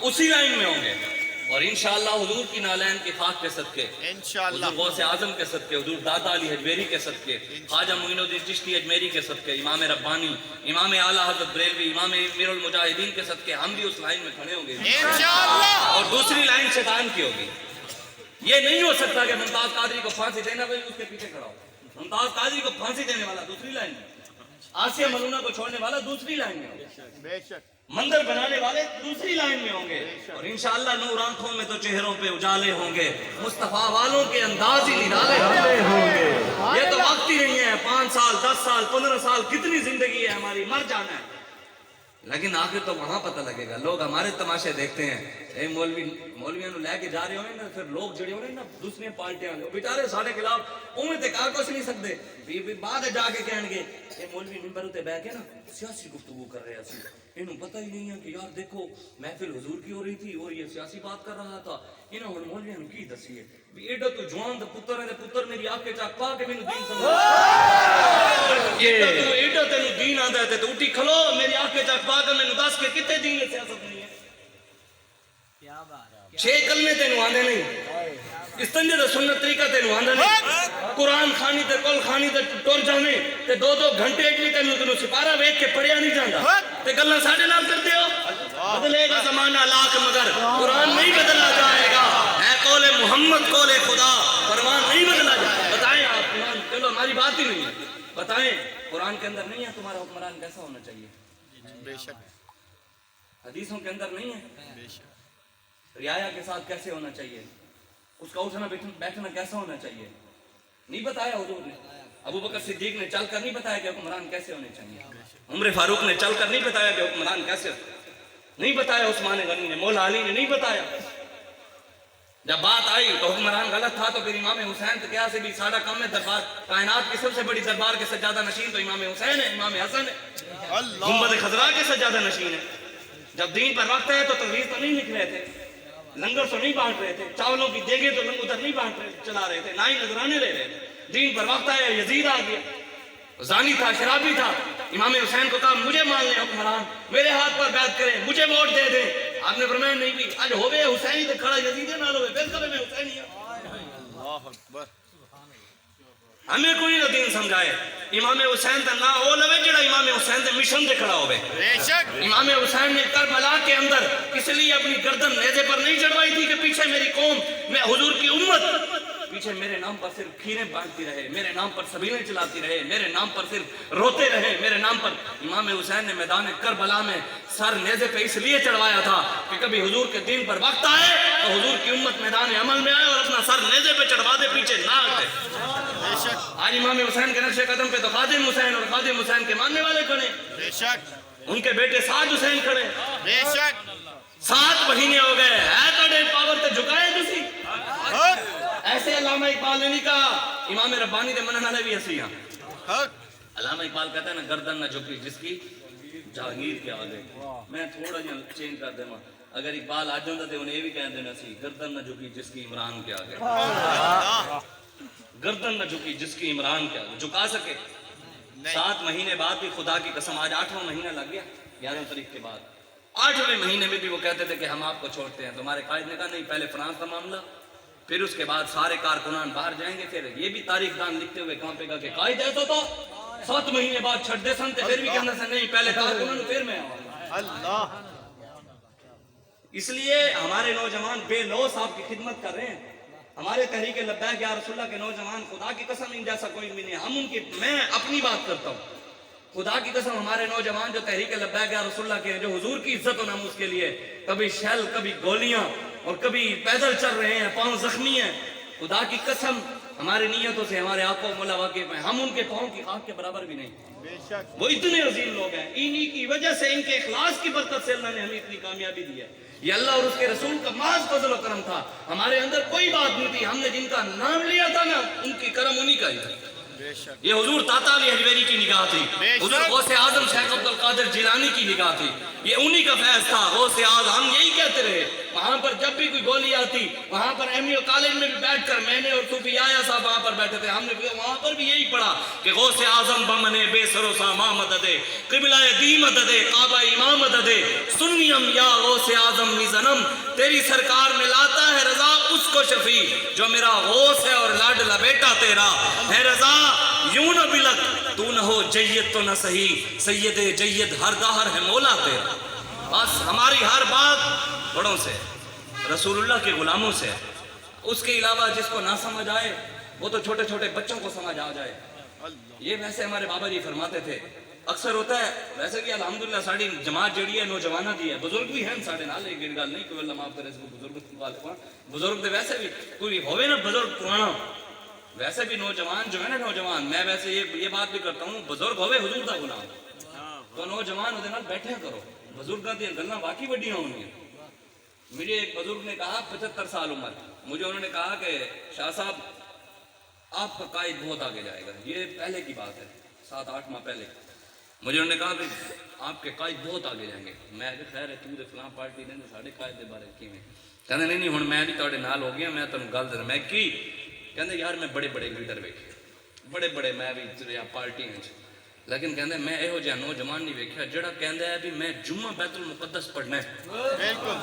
اسی لائن میں ہوں گے. اور انشاءاللہ حضور کی نالین کی خاک کے صدقے, حضور غوث اعظم کے صدقے, حضور داتا علی حجویری کے صدقے, خواجہ معین الدین چشتی اجمیری کے صدقے, امام ربانی, امام اعلیٰ حضرت بریلوی, امام امیر المجاہدین کے صدقے ہم بھی اس لائن میں کھڑے ہوں گے انشاءاللہ. اور دوسری لائن شیطان کی ہوگی. یہ نہیں ہو سکتا کہ ممتاز قادری کو پھانسی دینا بھائی اس کے پیچھے کھڑا ہو. ممتاز قادری کو پھانسی دینے والا دوسری لائن میں, آسیہ ملونہ کو چھوڑنے والا دوسری لائن میں ہوگا, مندر بنانے والے دوسری لائن میں ہوں گے. اور انشاءاللہ نور آنکھوں میں تو چہروں پہ اجالے ہوں گے, مصطفیٰ والوں کے انداز ہی نرالے ہوں گے. یہ تو وقت ہی نہیں ہے, 5 سال 10 سال 15 سال کتنی زندگی ہے ہماری, مر جانا ہے. لیکن آخر تو وہاں پتہ لگے گا. لوگ ہمارے تماشے دیکھتے ہیں, اے مولویاں نو لے کے جا رہے ہوئے نا, پھر لوگ جڑے ہوئے نا دوسری پارٹیاں بیچارے سارے خلاف اوے تے کہا کچھ نہیں سکتے. بعد جا کے کہن گے اے مولوی ممبر تے بیٹھ کے نا سیاسی گفتگو کر رہے ہیں, انہوں پتہ ہی نہیں ہے کہ یار دیکھو محفل حضور کی ہو رہی تھی اور یہ سیاسی بات کر رہا تھا. انہوں نے مولویاں نو کی دسی ہے بھی ایڈا تو جوان دا پتر ہے, پتر میری آنکھ کے چاک پا کے مینوں دین سمجھا, ایڈا تینوں دین آندا ہے تے اٹھی کھلو میری آنکھ کے چاک پا کے مینوں دس کے کتے دین ہے سیاست نہیں ہے. 6 کلمے تینوں آندے نہیں, استنجے دا سنت طریقہ تینوں آندے نہیں, قرآن خانی تے کل خانی تے ٹر جاویں تے 2-2 گھنٹے بھی تینوں سپارہ ویکھ کے پڑھیا نہیں جاندا تے گلاں ساڈے نال کردے ہو. بدلے گا زمانہ لاکھ مگر قرآن نہیں بدلا جائے گا, ہے قول محمد قول خدا, فرمان نہیں بدلا جائے گا. بتائیں آپ قرآن, چلو ہماری بات ہی نہیں ہے, بتائیں قرآن کے اندر نہیں ہے تمہارا حکمران کیسا ہونا چاہیے؟ بے شک. حدیثوں کے اندر نہیں ہے بے شک. رعایا کے ساتھ کیسے ہونا چاہیے, اس کا اٹھنا بیٹھنا کیسا ہونا چاہیے, نہیں بتایا حضور نے. ابو بکر صدیق نے چل کر نہیں بتایا کہ حکمران کیسے ہونے چاہیے, عمر فاروق نے چل کر نہیں بتایا کہ حکمران کیسے, نہیں بتایا عثمان غنی نے, مولا علی نے نہیں بتایا. جب بات آئی تو حکمران غلط تھا تو پھر امام حسین تو کیا سے بھی سارا کام ہے دربار, کائنات کی سب سے بڑی دربار کے سجادہ نشین تو امام حسین ہے, امام حسن ہے, گنبد خضرا کے سجادہ نشین ہے. جب دین پر وقت ہے تو تجویز تو نہیں لکھ رہے تھے, لنگر تو نہیں بانٹ رہے تھے, چاولوں کی دیگیں تو ادھر نہیں بانٹ رہے چلا رہے تھے, نہ ہی نذرانے لے رہے تھے. دین پر وقت آیا, یزید آ گیا, زانی تھا, شرابی تھا. امام حسین کو کہا مجھے مان لیں حکمران, میرے ہاتھ پر بیعت کریں, مجھے ووٹ دے دیں. آپ نے فرمایا نہیں بھی آج ہوئے حسینی تے کھڑا یزیدے نال ہوئے, پھر کبھی میں حسینی ہوں. اللہ اکبر. ہمیں کوئی نہ دین سمجھائے. امام حسین تے نہ ہو لوے جڑا امام حسین تے مشن تے کھڑا ہوئے. بے شک. امام حسین نے کربلا کے اندر اس لیے اپنی گردن نیزے پر نہیں چڑھوائی تھی کہ پیچھے میری قوم, میں حضور کی امت پیچھے میرے نام پر صرف کھیریں بانٹتی رہے, میرے نام پر سبیلیں چلاتی رہے, میرے نام پر صرف روتے رہے, میرے نام پر. امام حسین نے میدان کربلا میں سر نیزے پہ اس لیے چڑھوایا تھا کہ کبھی حضور کے دین پر وقت آئے تو حضور کی امت میدان عمل میں آئے اور اپنا سر نیزے پہ چڑھوا دے, پیچھے نہ ہٹے. آج امام حسین کے نقش قدم پہ تو خادم حسین اور خادم حسین کے ماننے والے کھڑے، بے شک ان کے بیٹے سعد حسین کھڑے، بے شک 7 مہینے ہو گئے ہے تو پاور تے جھکائے تسی ایسے علامہ اقبال نے نہیں کہا، امام ربانی دے منن والے بھی اسی ہیں۔ علامہ اقبال کہتا ہے نا گردن نہ جھکی جس کی جہانگیر کے آگے۔ میں تھوڑا جہاں چینج کر دے اگر اقبال آج ہوتا تو انہیں یہ بھی کہہ دینا سی گردن نہ جھکی جس کی عمران کے آگے، گردن نہ جھکی جس کی عمران کے آگے، جھکا سکے۔ 7 مہینے بعد بھی خدا کی قسم آج 8واں مہینہ لگ گیا 11 تاریخ کے بعد، 8ویں مہینے میں بھی وہ کہتے تھے کہ ہم آپ کو چھوڑتے ہیں۔ تمہارے قائد نے کہا نہیں، پہلے فرانس کا معاملہ، پھر اس کے بعد سارے کارکنان باہر جائیں گے۔ پھر یہ بھی تاریخ دان لکھتے ہوئے کہاں پہ کہا کہ قائد ایسا تھا 7 مہینے بعد چھڑ دے سن، پھر بھی کہنا سن نہیں پہلے کارکنان پھر میں آؤں گا۔ اللہ اس لیے ہمارے نوجوان بے لوث آپ کی خدمت کر رہے ہیں، ہمارے تحریک لبیک یا رسول اللہ کے نوجوان خدا کی قسم ان جیسا کوئی بھی نہیں، ہم ان کی، میں اپنی بات کرتا ہوں، خدا کی قسم ہمارے نوجوان جو تحریک لبیک یا رسول اللہ کے ہیں، جو حضور کی عزت و ناموس کے لیے کبھی شیل کبھی گولیاں اور کبھی پیدل چل رہے ہیں، پاؤں زخمی ہیں، خدا کی قسم ہماری نیتوں سے ہمارے آقا و مولا واقف ہیں، ہم ان کے پاؤں کی خاک کے برابر بھی نہیں۔ بے شک وہ اتنے عظیم لوگ ہیں، انہی کی وجہ سے ان کے اخلاص کی برکت سے اللہ نے ہمیں اتنی کامیابی دی ہے۔ یہ اللہ اور اس کے رسول کا محض فضل و کرم تھا، ہمارے اندر کوئی بات نہیں تھی، ہم نے جن کا نام لیا تھا نا ان کی کرم انہی کا ہی تھا۔ بے شک یہ حضور طاطا علی حجویری کی نگاہ تھی، بے شک۔ حضور غوث اعظم شیخ عبد القادر جیلانی کی نگاہ تھی، یہ انہی کا فیض تھا۔ غوث اعظم ہم یہی کہتے رہے، وہاں پر جب بھی کوئی گولی آتی، وہاں پر ایم یو کالج میں بھی بیٹھ کر میں نے اور صوفی آیا صاحب وہاں پر بیٹھے تھے، ہم نے وہاں پر بھی یہی پڑھا کہ غوث اعظم بمنے بے سر و ساما مددے، قبلہ دی مددے، کعبہ امام مددے، سنیم یا غوث اعظم نزنم، تیری سرکار میں لاتا ہے رضا اس کو شفیع جو میرا غوث ہے اور لاڈلا بیٹا تیرا ہے رضا، یوں نہ بلک تو نہ ہو جید تو نہ صحیح، سید جید ہر دہر ہے مولا تیرا۔ بس ہماری ہر بات بڑوں سے، رسول اللہ کے غلاموں سے، اس کے علاوہ جس کو نہ سمجھ آئے وہ تو چھوٹے چھوٹے بچوں کو سمجھ آ جائے۔ یہ ویسے ہمارے بابا جی فرماتے تھے، اکثر ہوتا ہے ویسے کہ الحمدللہ ساڑی جماعت جڑی ہے نوجوانہ دی ہے، بزرگ بھی ہیں ساڑے نال، ایک گل نہیں کوئی اللہ معاف کرے اس کو بزرگ دے ویسے بھی کوئی ہوئے نا بزرگ پرانا، ویسے بھی نوجوان جو ہے نا نوجوان، میں ویسے یہ بات بھی کرتا ہوں، بزرگ ہوئے حضور دا غلام تو نوجوان وہ نال بیٹھے کرو، بزرگاں دی گلاں واقعی بڑیاں ہونیاں۔ مجھے ایک بزرگ نے کہا 75 سال عمر، مجھے انہوں نے کہا کہ شاہ صاحب آپ کا قائد بہت آگے جائے گا، یہ پہلے کی بات ہے 7-8 ماہ پہلے، مجھے انہوں نے کہا کہ آپ کے قائد بہت آگے جائیں گے۔ میں کہ خیر ہے تو دے فلاں پارٹی نے ساڑھے قائد دے بارے کیویں کہندے نہیں ہن میں بھی تواڈے نال ہو گیا، میں تانوں گل دسنا میں کی کہندے یار میں بڑے بڑے لیڈر ویکھے، بڑے میں بھی پارٹی وچ، لیکن کہندے میں یہو جہا نوجوان نہیں ویکھیا جڑا کہندا ہے بھی میں جمعہ بیت المقدس پڑھنا ہے، بالکل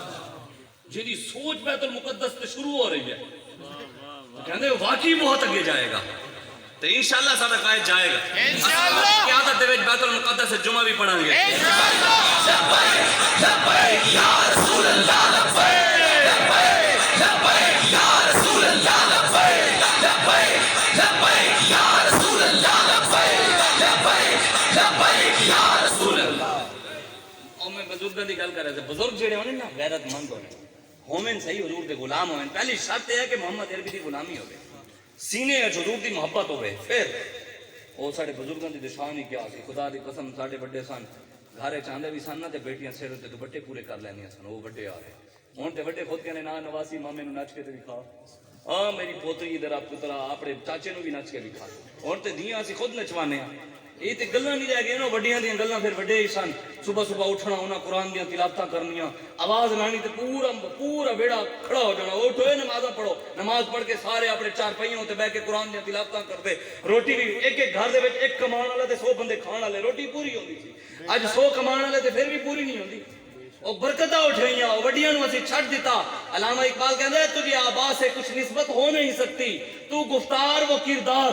جیدی سوچ بیت المقدس سے شروع ہو رہی ہے، کہندے واقعی بہت اگے جائے گا، تو انشاءاللہ سارا قائد جائے گا انشاءاللہ قیادت دے وچ بیت المقدس سے جمعہ بھی پڑھا گے۔ اور میں بزرگوں کی گل کر رہا تھا، بزرگ جڑے ہونے نا غیرت مند ہونے، ہومن صحیح حضور دے غلام ہوئے، پہلی شرط یہ ہے کہ محمد عربی دی غلامی ہوئے، سینے حضور دی محبت ہوئے، پھر وہ ساڑے بزرگوں دی دشان ہی کیا سی، خدا دی قسم ساڑے بڑے سن، گھارے چاندے بھی سن نا تے بیٹیاں سر تے دوپٹے پورے کر لینیاں سن، وہ بڑے آ رہے ہوں تے بڑے خود کہنے نا نواسی مامے نو نچ کے تے دکھا، ہاں میری پوتری ادھر آپ پترا اپنے چاچے نو بھی نچ کے دکھا، ہوں تے دیاں اسی خود نچوانے ہیں، یہ تے گلاں نہیں رہ گئے نا، وڈیاں دیاں گلاں پھر وڈے ہی سن، صبح صبح اٹھنا انہاں قرآن دیاں تلاوتاں کرنیاں، آواز لانی تے پورا بیڑا کھڑا ہو جانا، اٹھو نمازاں پڑھو، نماز پڑھ کے سارے اپنے چار پہیوں تے بیٹھ کے قرآن دیاں تلاوتاں کرتے، روٹی بھی ایک ایک گھر دے وچ ایک کمان والا تے 100 بندے کھان والے، روٹی پوری ہوندی سی، اج 100 کمان والے تے پھر بھی پوری نہیں ہوندی، وہ برکتاں اٹھائیاں، وہ وڈیاں نو اسی چھڈ دیتا۔ علامہ اقبال کہندا ہے تجھے آبا سے کچھ نسبت ہو نہیں سکتی، تو گفتار وہ کردار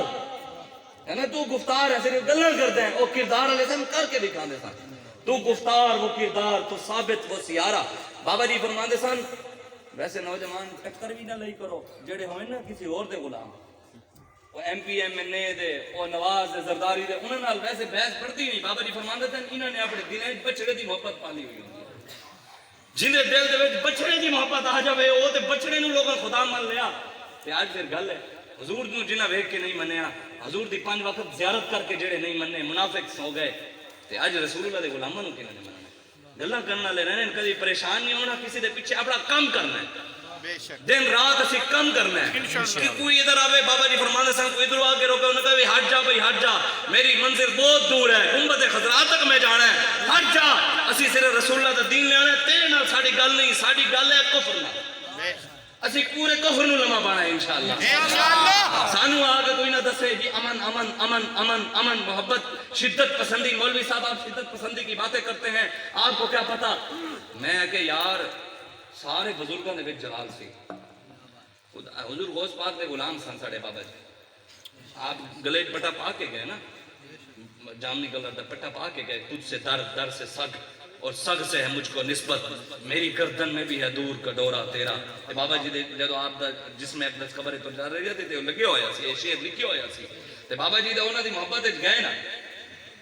ہے نا، تو گفتار ہے صرف گلاں کرتے ہیں، وہ کردار والے سن کر کے دکھاندے سن، تو گفتار وہ کردار، تو ثابت وہ سیارہ۔ بابا جی فرماندے سن ویسے نوجوان ٹکر بھی نہ لئی کرو جڑے ہوئے نا کسی اور دے غلام، وہ ایم پی ایم این اے دے، وہ نواز دے، زرداری دے، انہاں نال ویسے بحث پڑتی نہیں۔ بابا جی فرماندے سن انہاں نے اپنے دل وچ بچڑے دی محبت پالی ہوئی ہوندی ہے، جن دے دل دے وچ بچڑے دی محبت آ جاوے، وہ تے بچڑے نو لوگاں خدا مان لیا، تے اج پھر گل ہے حضور نو جنہ ویکھ کے نہیں منیا حضور دی 5 وقت زیارت کر کے جڑے نہیں مننے منافق ہو گئے تے اج رسول اللہ دے غلاماں نو کیوں نہیں مننا گلاں کرن والے رہنے کبھی پریشان نہیں ہونا کسی دے پیچھے اپنا کام کرنا ہے دن رات اسی کم کرنا ہے کہ کوئی ادھر آوے بابا جی فرمانے سن کوئی ادھر آ کے روکے انہوں نے کہا ہٹ جا بھائی ہٹ جا میری منزل بہت دور ہے گنبد خضرا تک میں جانا ہے ہٹ جا اسی صرف رسول اللہ دا دین لے آنا ہے تیرے نال ساڈی گل نہیں ساڈی گل ہے کفر نال اسی پورے کفر نو لما پانا ہے انشاءاللہ سانو آ کے کوئی نہ دسے جی امن امن امن امن امن محبت شدت پسندی مولوی صاحب آپ شدت پسندی کی باتیں کرتے ہیں آپ کو کیا پتا میں کہ یار سارے بزرگوں نے وچ جلال سی حضور غوث پاک دے غلام سن ساڈے بابا جی آپ گلے پٹا پا کے گئے نا جامنی کلر دا پٹا پا کے گئے تجھ سے در در سے سگ اور سگ سے ہے مجھ کو نسبت میری گردن میں بھی ہے دور کا ڈورا تیرا بابا جی جدو آپ دا جس میں اپنے قبر تو جا رہے تھے لگے ہویا سی شعر لکھے ہویا سی تے بابا جی دا انہاں دی محبت وچ گئے نا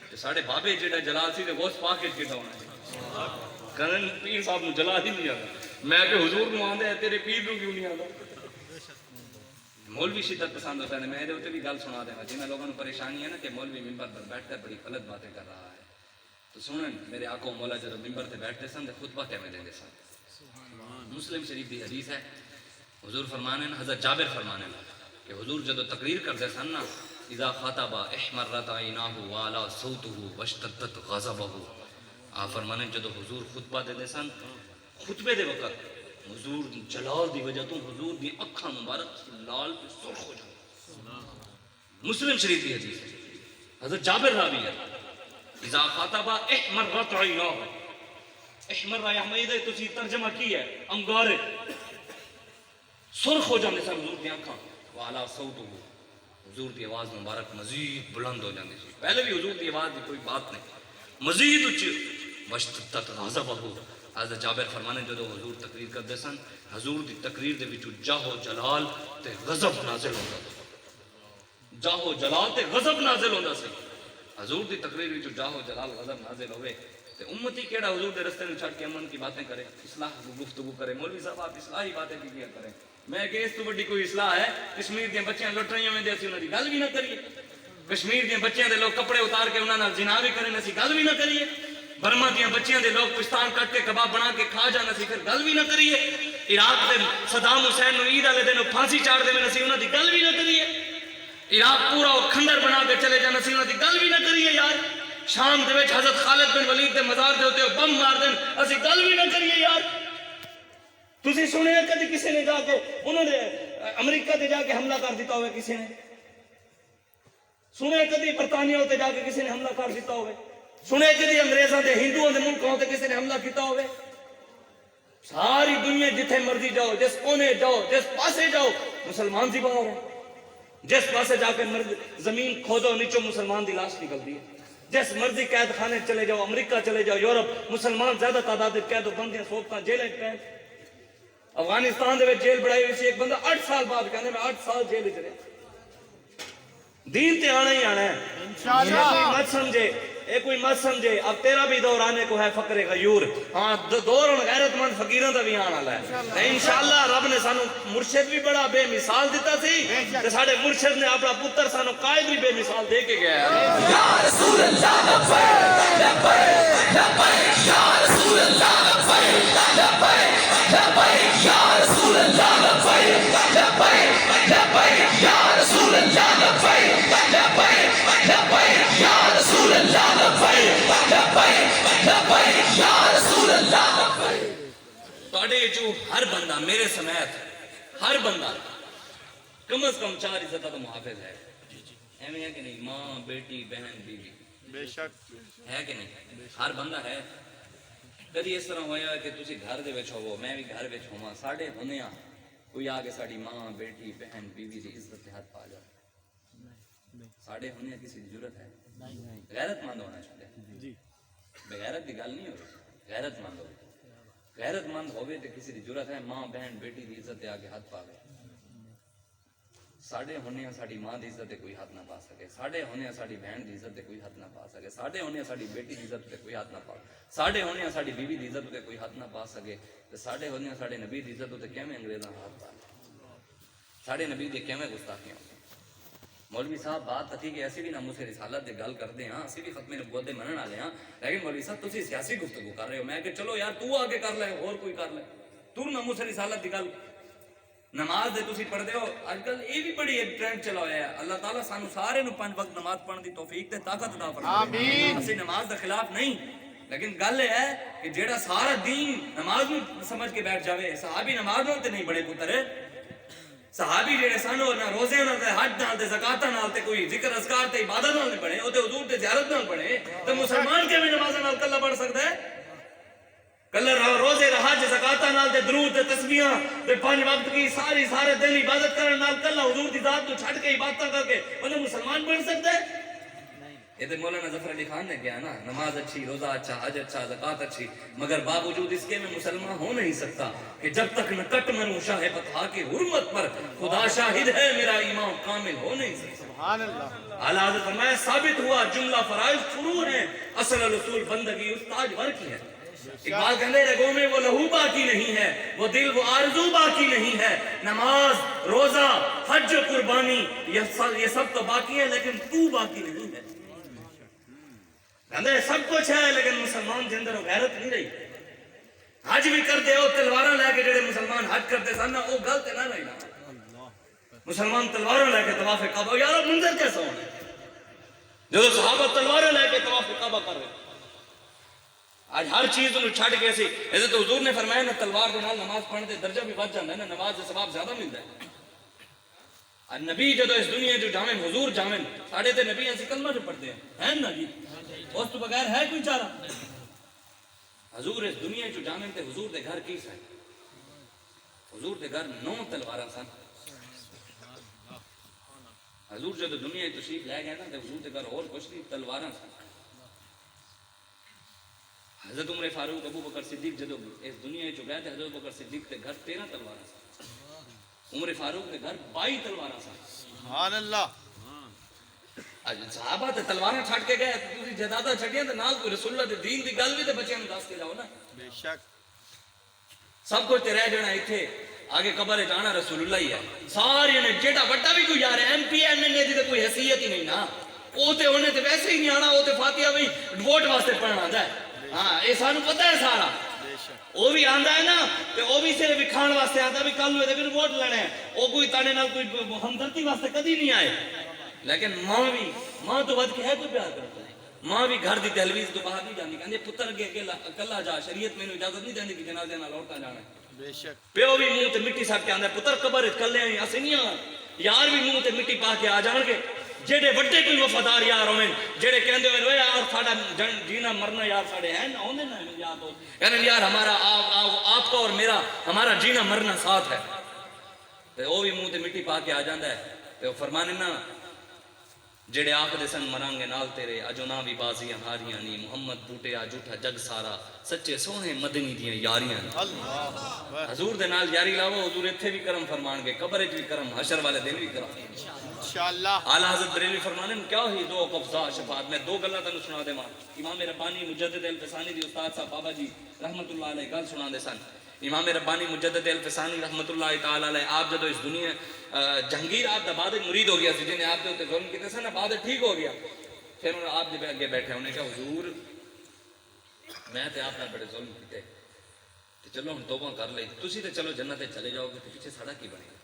تے ساڈے بابے جڑا جلال سی تے غوث پاک وچ کیتا ہونا کرن پیر صاحب نو جلال ہی نہیں آتا میں کہ حضور نو آندا ہے تیرے پیر نو کیوں نہیں آندا مولوی شدت پسند ہوتا ہے میں دے بھی گل سنا دیں جنہیں لوگوں کو پریشانی ہے نا کہ مولوی ممبر پر بیٹھ کر بڑی غلط باتیں کر رہا ہے تو سنن میرے آقا و مولا جب ممبر پہ بیٹھتے سن تو خطبہ کیا میں دیں سن مسلم شریف کی حدیث ہے حضور فرمانے حضرت جابر فرمانے کہ حضور جب تقریر کرتے سن نا اذا خاطبا احمرت عیناہ والا صوتہ واشتدت غضبہ آپ فرمانے جب حضور خطبہ دیتے سن خطبے دے وقت حضور جلال دی وجہ تو حضور دی اکھاں مبارک لال پہ سرخ ہو جائے مسلم شریف کی حدیث ہے حضرت جابر راوی ہے اذا خاطبا احمرت عیناہ احمر احمد تسی ترجمہ کی ہے انگارے سرخ ہو جانے سن حضور دی اکھاں والا صوتہ حضور دی آواز مبارک مزید بلند ہو جاندی سی پہلے بھی حضور دی آواز دی کوئی بات نہیں مزید اچھی واشتدت غضبہ حضرت جابر فرمانے جدو حضور تقریر کرتے سن حضور دی تقریر دے وچوں جاہو جلال تے غضب نازل ہوندا سی جاہو جلال تے غضب نازل ہوندا سی حضور دی تقریر وچوں جاہو جلال غضب نازل ہوئے تے امتی کیڑا حضور دے رستے میں چھڑ کے امن کی باتیں کرے اصلاح گفتگو کرے مولوی صاحب آپ اصلاحی باتیں کی کیا کریں میں کہ اس تو بڑی کوئی اصلاح ہے کشمیر دے بچیاں لٹ رہی ہیں اسی انہاں دی گل بھی نہ کریے کشمیر دے بچیاں دے لوگ کپڑے اتار کے انہاں نال زنا بھی کریں اسی گل بھی نہ کریے برما دیا بچیاں دے لوگ پشتان کٹ کے کباب بنا کے کھا جانا سی پھر گل بھی نہ کریے عراق دے صدام حسین نو عید والے دن پھانسی چاڑ دے میں نسی انہاں دی گل بھی نہ کریے عراق پورا کھنڈر بنا کے چلے جانا سی انہاں دی گل بھی نہ کریے یار شام دے وچ حضرت خالد بن ولید دے مزار دے اوتے بم مار دین اسی گل بھی نہ کریے یار تسی سنیا کدی کسی نے جا کے انہوں نے امریکہ تے جا کے حملہ کر دیتا ہوئے کسی نے سنے کدی برطانیہ تے جا کے کسی نے حملہ کر دیتا ہوئے سنے کدی انگریزاں دے ہندوؤں دے ملکوں تے کسی نے حملہ کیتا ہوئے ساری دنیا جتھے مرضی جاؤ جس کونے جاؤ جس پاسے جاؤ مسلمان دی باہر ہے جس پاسے جا کے زمین کھودو نیچو مسلمان دی لاش نکلتی ہے جس مرضی قید خانے چلے جاؤ امریکہ چلے جاؤ یورپ مسلمان زیادہ تعداد قید و بندیاں سوکھتا جیلیں پہ افغانستان دے جیل بڑھائی ہوئی سی ایک بندہ 8 سال بعد کہنے میں 8 سال جیل چلے دین تے آنا ہی آنا ہے مت سمجھے کوئی مت سمجھے اب تیرا بھی دور آنے کو ہے فقر غیور ہاں دور غیرت مند فقیروں دا بھی آنا ہے انشاءاللہ رب نے سانو مرشد بھی بڑا بے مثال دیتا سی تے ساڈے مرشد نے اپنا پتر سانو قائد بھی بے مثال دے کے گیا ہے یا رسول اللہ لبیک لبیک لبیک یا رسول اللہ لبیک لبیک لبیک یا رسول اللہ لبیک لبیک لبیک یا رسول اللہ لبیک لبیک لبیک یا رسول اللہ ہر بندہ میرے سمیت ہر بندہ کم از کم 4 عزت کا محافظ ہے ایویں ہے کہ نہیں ماں بیٹی بہن بیوی بے شک ہے کہ نہیں ہر بندہ ہے کدی اس طرح ہویا کہ تسی گھر دے وچ ہوو میں بھی گھر وچ ہوواں ساڈے ہوندیاں کوئی آ کے ساڈی ماں بیٹی بہن بیوی دی عزت تے ہاتھ پا جائے ساڈے ہوندیاں کسی دی ضرورت ہے غیرت مند ہونا چاہیے جی بغیرت دی گل نہیں ہو غیرت مند ہو غیرت مند ہوئے تو کسی دی ضرورت ہے ماں بہن بیٹی دی عزت آگے ہاتھ پا گئے ساڑھے ہونے ساڑی ماں دی عزت کوئی ہاتھ نہ پا سکے ساڑھے ہونے ساڑی بہن دی عزت کوئی ہاتھ نہ پا سکے ساڑھے ہونے ساڑی بیٹی دی عزت کوئی ہاتھ نہ پا ساڑھے ہونے ساڑی بیوی دی عزت کوئی ہاتھ نہ پا سکے ساڑھے ہونے ساڑے نبی دی عزت کیویں انگریزاں ہاتھ پا ساڑھے نبی دی کیویں گستاخیاں مولوی صاحب بات تو ٹھیک ہے، ایسی بھی ناموس رسالت دی گل کرتے ہیں، اسی بھی ختم نبوت دے منن والے ہاں، لیکن مولوی صاحب تسی سیاسی گفتگو کر رہے ہو. میں کہ چلو یار تو آگے کر لے، اور کوئی کر لے، تو ناموس رسالت دی گل. نماز دے تسی پڑھ دے ہو. اج کل یہ بھی بڑی ایک ٹرینڈ چلا ہوا ہے. اللہ تعالیٰ سانو سارے نو 5 وقت نماز پڑھن دی توفیق تے طاقت عطا فرمائے. آمین. اسی نماز دے خلاف نہیں، لیکن گل یہ ہے کہ جیڑا سارا دین نماز نو سمجھ کے بیٹھ جاوے. صحابی نماز نال تے نہیں بڑے پتر، صحابی جڑے سن وہ نہ روزے نال تے حج نال تے زکات نال تے کوئی ذکر اذکار تے عبادت نال نہیں بنے، او تے حضور تے زیارت نال بنے. تے مسلمان کیویں نماز نال کلا پڑھ سکدا ہے؟ کلا روزے حج زکات نال تے درود تے تسبیحاں تے 5 وقت کی سارے دن عبادت کرن نال کلا حضور دی ذات تو چھڈ کے عبادت کر کے او مسلمان بن سکدا ہے؟ یہ تو مولانا ظفر علی خان نے کہا نا، نماز اچھی، روزہ اچھا، حج اچھا، زکات اچھی، مگر باوجود اس کے میں مسلمان ہو نہیں سکتا کہ جب تک نہ کٹ مروں شاہ بطحا کی حرمت پر، خدا شاہد ہے میرا ایمان کامل ہو نہیں سکتا. سبحان اللہ. اعلیٰ حضرت فرمایا ثابت ہوا جملہ فرائض فروع ہیں، اصل رسول بندگی استاج ور کی ہے. اقبال کہنے رگوں میں وہ لہو باقی نہیں ہے، وہ دل وہ آرزو باقی نہیں ہے. نماز، روزہ، حج و قربانی یہ سب تو باقی ہے، لیکن تو باقی نہیں ہے. کہندے سب کچھ ہے لیکن مسلمان کے اندر غیرت نہیں رہی. حج بھی کرتے ہو تلواراں لے کے، جڑے مسلمان حج کرتے سن وہ غلط نہ رہی نا. مسلمان تلواراں لے کے طواف کعبہ، یار منظر کیسا ہونا ہے جو صحابہ تلواراں لے کے طواف کعبہ کر رہے. آج ہر چیز انہوں چھڑ کے سی. حضرت حضور نے فرمایا نا تلوار دے نال نماز پڑھنے دے درجہ بھی بڑھ جاتا ہے نا، نماز دے ثواب زیادہ ملتا ہے. نبی جدو اس دنیا جو جامن حضور جامن ساڑھے تے نبی ایسی کلمہ جو پڑھتے ہیں نا جی، اس تو بغیر ہے کوئی چارہ؟ حضور اس دنیا جو جامن تے حضور دے گھر کی سائے، حضور دے گھر 9 تلوارہ سن. حضور جدو دنیا تشریف لے گئے نا تے حضور دے گھر اور کچھ نہیں، تلوارہ سن. حضرت عمر فاروق ابو بکر صدیق جدو اس دنیا جو گئے تھے، حضرت ابو بکر صدیق کے گھر 13 تلوارہ سن. عمر فاروق کے گھر 22 تلوارہ سن. سبحان اللہ. صحابہ تے تلواراں چھڈ کے گئے، تسی جدادہ چھڈیاں تے نال کوئی رسول اللہ دے دین دی گل بھی تے بچیاں نوں دس کے جاؤ نا. بے شک سب کچھ تے رہ جانا ایتھے، آگے قبر وچ آنا رسول اللہ ہی ہے. سارے نے جیڑا بڑا بھی کوئی یار M P M L A دی تے کوئی حیثیت ہی نہیں نا. او تے اونے تے ویسے ہی نہیں آنا، او تے فاتحہ بھی ووٹ واسطے پڑھنا آندا ہے. ہاں یہ سانو پتہ ہے سارا. وہ بھی آندا ہے نا تے وہ بھی صرف کھان واسطے آندا بھی کل ہوئے تے ووٹ لینا ہے. وہ کوئی تانے نال کوئی ہمدردی واسطے کدی نہیں آئے. لیکن ماں تو ود کے ہے کوئی پیار کرتا ہے. ماں بھی گھر دی دہلیز تو باہر نہیں جاندی، کہندے پتر اگے اکلا جا، شریعت مینوں اجازت نہیں دیندی کہ جنازے نال عورتاں جانا. بے شک پیو بھی منہ تے مٹی سٹ کے آندا ہے پتر قبر وچ کلے آئیں اسی نہیں آنا. یار بھی منہ تے مٹی پا کے آ جان گے، جڑے وڈے کوئی وفادار یار ہوئے جڑے کہندے ہوئے یار ساڈا جینا مرنا یار ساڈے ہیں نا ہوندے نا یار دوست کہندے یار ہمارا آپ کا اور میرا ہمارا جینا مرنا ساتھ ہے. تے وہ بھی منہ تے مٹی پا کے آ جاندا ہے. تے وہ فرمانے نا جڑے آکھدے سن مران گے نال تیرے، اجو نہ بھی بازیاں ہاریاں نہیں، محمد بوٹے آ جھوٹا جگ سارا، سچے سونے مدنی دیاں یاریاں. حضور دے نال یاری لاؤ، حضور ایتھے بھی کرم فرمان گے، قبر وچ بھی کرم، حشر والے دن بھی کرم انشاءاللہ. اعلیٰ حضرت بریلوی فرمانے کیا ہوئی دو قبضہ شفاعت. میں 2 گلاں تانوں سنا دے ماں. امام ربانی مجدد الفسانی دی استاد صاحب بابا جی رحمت اللہ علیہ گل سنا دے سن. امام ربانی مجدد الفسانی رحمت اللہ تعالی علیہ آپ جدو اس دنیا جہانگیر آپ دا بعد مرید ہو گیا سی، جنہیں آپ دے ظلم کیتے سن، بعد ٹھیک ہو گیا. پھر آپ جب اگے بیٹھے انہیں کہا حضور میں تے آپ نے بڑے ظلم کیتے، چلو ہم توبہ کر لے، تسی تے چلو جنت چلے جاؤ گے، پیچھے ساڑا کی بنے گا.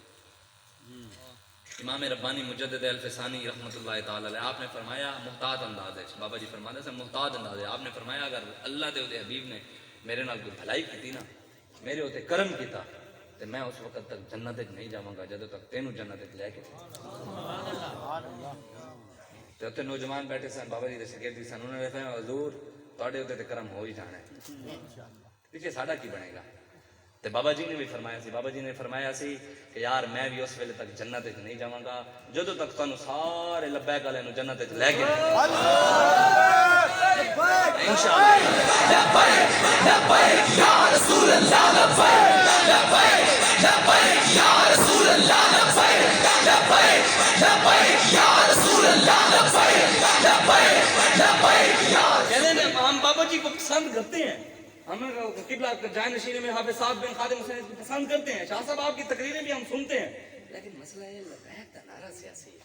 امام ربانی مجدد الفسانی رحمت اللہ تعالی علیہ آپ نے فرمایا محتاط انداز ہے، بابا جی فرماتے ہیں محتاط انداز ہے. آپ نے فرمایا اگر اللہ دے حبیب نے میرے نال کوئی بھلائی کی نا، میرے ہوتے کرم کیتا، تو میں اس وقت تک جنت نہیں جاواں گا جدوں تک تینوں جنت لے کے. تے اوتھے نوجوان بیٹھے سن، بابا جی دے شاگرد سن، انہوں نے کہا حضور تواڈے اوتے تے کرم ہو ہی جانا ہے، پیچھے ساڈا کی بنے گا. تے بابا جی نے بھی فرمایا سی، بابا جی نے فرمایا سی کہ یار میں بھی اس ویلے تک جنت نہیں جاواں گا جدوں تک تانوں سارے لبیک والے نو جنت لے کے انشاءاللہ. لبیک لبیک یا رسول اللہ، لبیک لبیک لبیک یا رسول اللہ، لبیک لبیک لبیک یا رسول اللہ، لبیک لبیک لبیک یا. کہتے ہیں ہم بابا جی کو پسند کرتے ہیں، ہم قبلہ جائے نشین میں حافظ صاحب بن خادم حسین کو پسند کرتے ہیں، شاہ صاحب آپ کی تقریریں بھی ہم سنتے ہیں، لیکن مسئلہ یہ لبیک کا نعرہ سیاسی ہے.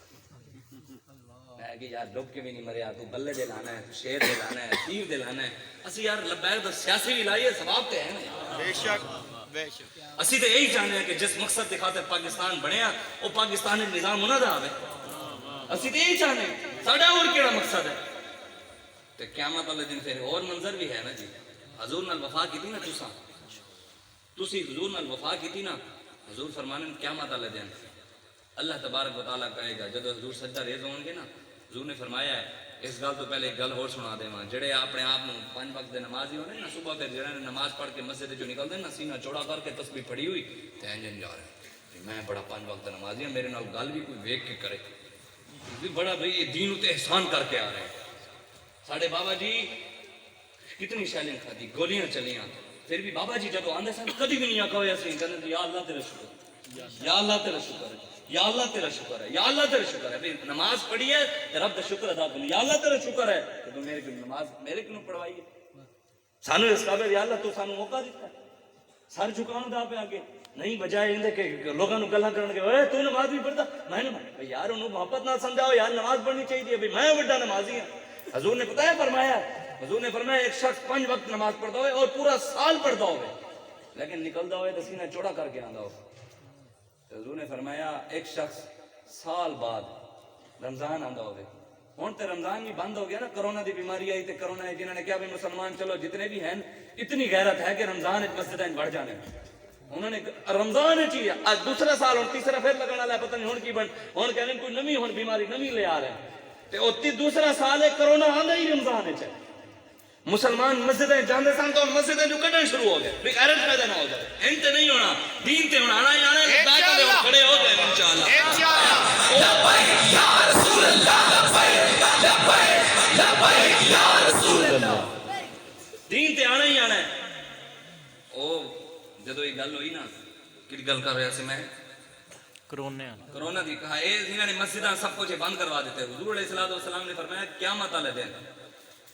میں کہ یار ڈب کے بھی نہیں مریا تو بلے دے لانا ہے شیر دے لانا ہے تیر دے لانا ہے اسی یار لبیک تو سیاسی بھی لائیے ثواب تے ہے نا بے شک بے شک اسی تو یہی چاہتے ہیں کہ جس مقصد کے خاطر پاکستان بنیا وہ پاکستانی نظام انہاں دا آوے اسی تو یہی چاہتے ہیں ساڈا اور کیڑا مقصد ہے تے قیامت والے دن پھر اور منظر بھی ہے نا جی حضور نال وفا کیتی نا تسی حضور نال وفا کیتی نا حضور فرمانے قیامت والے دن اللہ تبارک و تعالیٰ کہے گا جب حضور سجدہ ریز ہون گے نا حضور نے فرمایا ہے اس گل تو پہلے ایک گل اور سنا دے ماں جڑے اپنے آپ 5 وقت دے نمازی ہونے نا صبح پھر جڑے نماز پڑھ کے مسجد جو نکلتے نا سینہ چوڑا کر کے تسبیح پڑھی ہوئی تے انجن جا رہے ہیں میں بڑا 5 وقت نمازی ہوں میرے نال گل بھی کوئی ویکھ کے کرے بھی بڑا بھئی یہ دین تے احسان کر کے آ رہے ہیں ساڈے بابا جی کتنی شیلیں کھادی گولیاں چلیاں پھر بھی بابا جی جب آندے سن کبھی بھی نہیں آکھا ہویا سی کہندے یا اللہ تیرا شکر یا اللہ تیرا شکر ہے یا اللہ تیرا شکر ہے یا اللہ تیرا شکر ہے پھر نماز پڑھی ہے تے رب دا شکر ادا کرو یا اللہ تیرا شکر ہے کہ تو میرے کو نماز میرے کو پڑھوائی ہے سانو اس قابل یا اللہ تو سانو موقع دیتا ہے سر جھکان دا پہ آگے نہیں بجائے اندے کہ لوگاں نو گلاں کرن کے اوے تو نماز بھی پڑھدا میں نے یار انہوں محبت نال سمجھاؤ یار نماز پڑھنی چاہیے بھئی میں بڑا نمازی ہوں حضور نے پتہ ہے فرمایا حضور نے فرمایا ایک شخص 5 وقت نماز پڑھتا ہوئے اور پورا سال پڑھتا ہوئے لیکن نکلتا ہوئے تو سینہ چوڑا کر کے آندا ہو حضور نے فرمایا ایک شخص سال بعد رمضان آندا ہوئے ہن تے رمضان بھی بند ہو گیا نا کرونا دی بیماری آئی تے کرونا ہے جنہوں نے کہا بھی مسلمان چلو جتنے بھی ہیں اتنی غیرت ہے کہ رمضان ایک مسجد بڑھ جانے انہوں نے رمضان چی آج دوسرا سال ہوں تیسرا پھر لگنے والا ہے پتہ نہیں ہن کی بن ہن کہنے کوئی نمی ہن بیماری نمی لے آ رہے ہیں تے او دوسرا سال ہے کرونا آندا ہی رمضان ہے مسلمان مسجدیں جاندے سن تو مسجدیں جو کٹن شروع ہو گئے بھی غیرت پیدا نہ ہو جائے انت نہیں ہونا دین تے ہونا آنا ہی آنا ہے بیٹھ کے کھڑے ہو گئے انشاءاللہ لبیک یا رسول اللہ لبیک لبیک لبیک یا رسول اللہ دین تے آنا ہی آنا ہے او جدو یہ گل ہوئی نا کہ گل کر رہا سی میں کرونا دی کہا اے انہوں نے مسجداں سب کچھ بند کروا دیتے حضور علیہ السلام نے فرمایا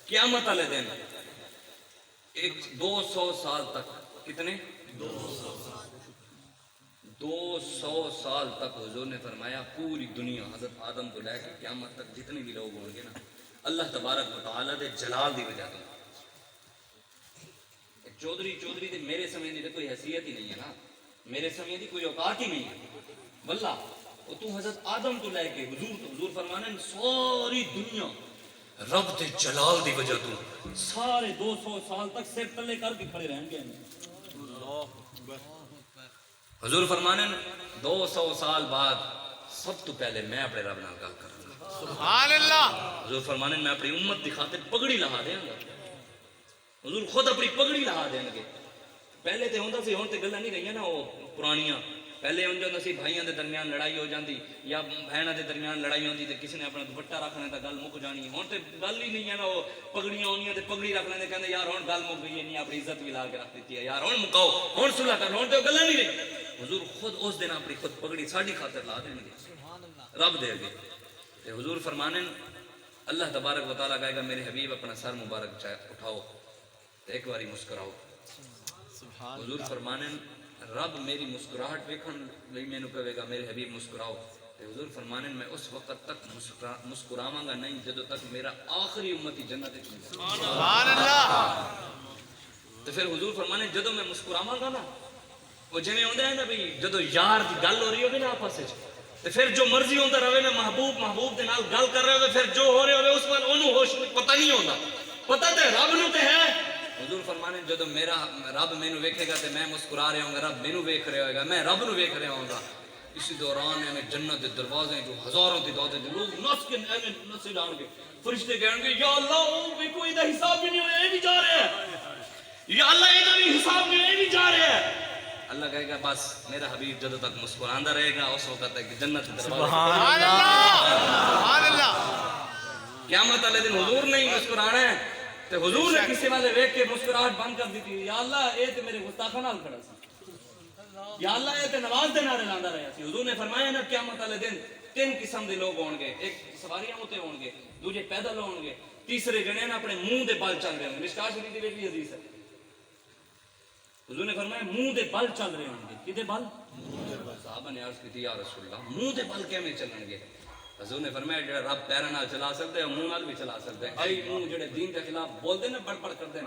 قیامت والے دن ایک 200 سال تک کتنے 200 سال تک حضور نے فرمایا پوری دنیا حضرت آدم کو لے کے قیامت تک جتنے بھی لوگ ہوں گے نا اللہ تبارک و تعالیٰ دے جلال دی وجہ تو چودھری دے میرے سمے دی کوئی حیثیت ہی نہیں ہے نا میرے سمے دی کوئی اوقات ہی نہیں ہے واللہ وہ تو حضرت آدم تو لے کے حضور فرمانے ساری دنیا رب دے جلال دی وجہ تو سارے 200 سال تک سر تلے کر کے کھڑے رہیں گے حضور فرمانے 200 سال بعد سب تو پہلے میں اپنے رب نال گل کروں گا سبحان اللہ حضور فرمانے میں اپنی امت دی خاطر پگڑی لہا دیں گا حضور خود اپنی پگڑی لہا دیں گے پہلے تے ہوندا سی ہن تے گلاں نہیں رہیاں نا وہ پرانیاں پہلے ہوں جو سی بھائیاں دے درمیان لڑائی ہو جاندی یا بہناں دے درمیان لڑائی ہوندی تے کسی نے اپنا دوپٹہ رکھنا تے گل مک جانی ہن تے گل ہی نہیں ہے نا وہ پگڑیاں ہونیاں تے پگڑی رکھ لیندے کہندے یار ہن گل مک گئی ہے نہیں اپنی عزت بھی لا کے رکھ دتی ہے یار ہن مکاؤ ہن صلح کر ہن تے گلاں نہیں رہی حضور خود اس دن اپنی خود پگڑی ساڈی خاطر لا دیں گے سبحان اللہ رب دے گے تے حضور فرمانے اللہ تبارک و تعالیٰ کہے گا میرے حبیب اپنا سر مبارک اٹھاؤ تے ایک باری مسکراؤ حضور فرمانے رب میری مسکراہٹ ویکھن لئی مینوں کہے گا میرے حبیب مسکراؤ تے حضور فرمانے میں اس وقت تک مسکراواں گا نہیں جدوں تک میرا آخری امتی جنت وچ نہیں سبحان اللہ تے پھر حضور فرمانے جدوں میں مسکراواں گا نا وہ جویں ہوندا ہے نا بھئی جدوں یار دی گل ہو رہی ہوے نا آپس وچ تے پھر جو مرضی ہوندا رہے نا محبوب دے نال گل کر رہے ہوے پھر جو ہو رہے ہوے اس وقت اونوں ہوش پتہ نہیں ہوندا پتہ تے رب نوں تے ہے حضور فرمانے جدو میرا رب مینوں ویکھے گا تے میں مسکرا رہا ہوں گا رب مینوں ویکھ رہا ہوئے گا میں رب نوں ویکھ رہا ہوں گا اسی دوران میں جنت دے دروازے جو ہزاروں کی تعداد جو لوگ نس کے نسے ڈال کے فرشتے کہیں گے یا اللہ او بھی کوئی دا حساب بھی نہیں ہویا یہ بھی جا رہے ہیں یا اللہ یہ بھی حساب نہیں ہویا یہ بھی جا رہے ہیں اللہ کہے گا بس میرا حبیب جدو تک مسکراندا رہے گا اس وقت تک جنت دے دروازے سبحان اللہ سبحان اللہ قیامت والے دن حضور نہیں مسکرانا ہے تے حضور نے کسی والے ویکھ کے مسکراہٹ بند کر دی تھی یا اللہ اے تے میرے گستاخاں نال کھڑا سی یا اللہ اے تے نواز دے نعرے لاندا رہیا سی حضور نے فرمایا نا قیامت والے دن 3 قسم دے لوگ ہون گے ایک سواریاں ہوتے ہون گے دوسرے پیدل ہون گے تیسرے جنے نا اپنے منہ دے بل چل رہے ہوں گے مشکاہ شریف دی بھی حدیث ہے حضور نے فرمایا منہ دے بل چل رہے ہوں گے کدے بل صحابہ نے عرض کی تھی یا رسول اللہ منہ دے بل کیویں چلن گے حضور نے فرمایا جڑا رب پیراں نال چلا سکدا ہے منہ نال بھی چلا سکدا ہے، ائی منہ جڑے دین دے خلاف بول دے نا بڑ بڑ کر دے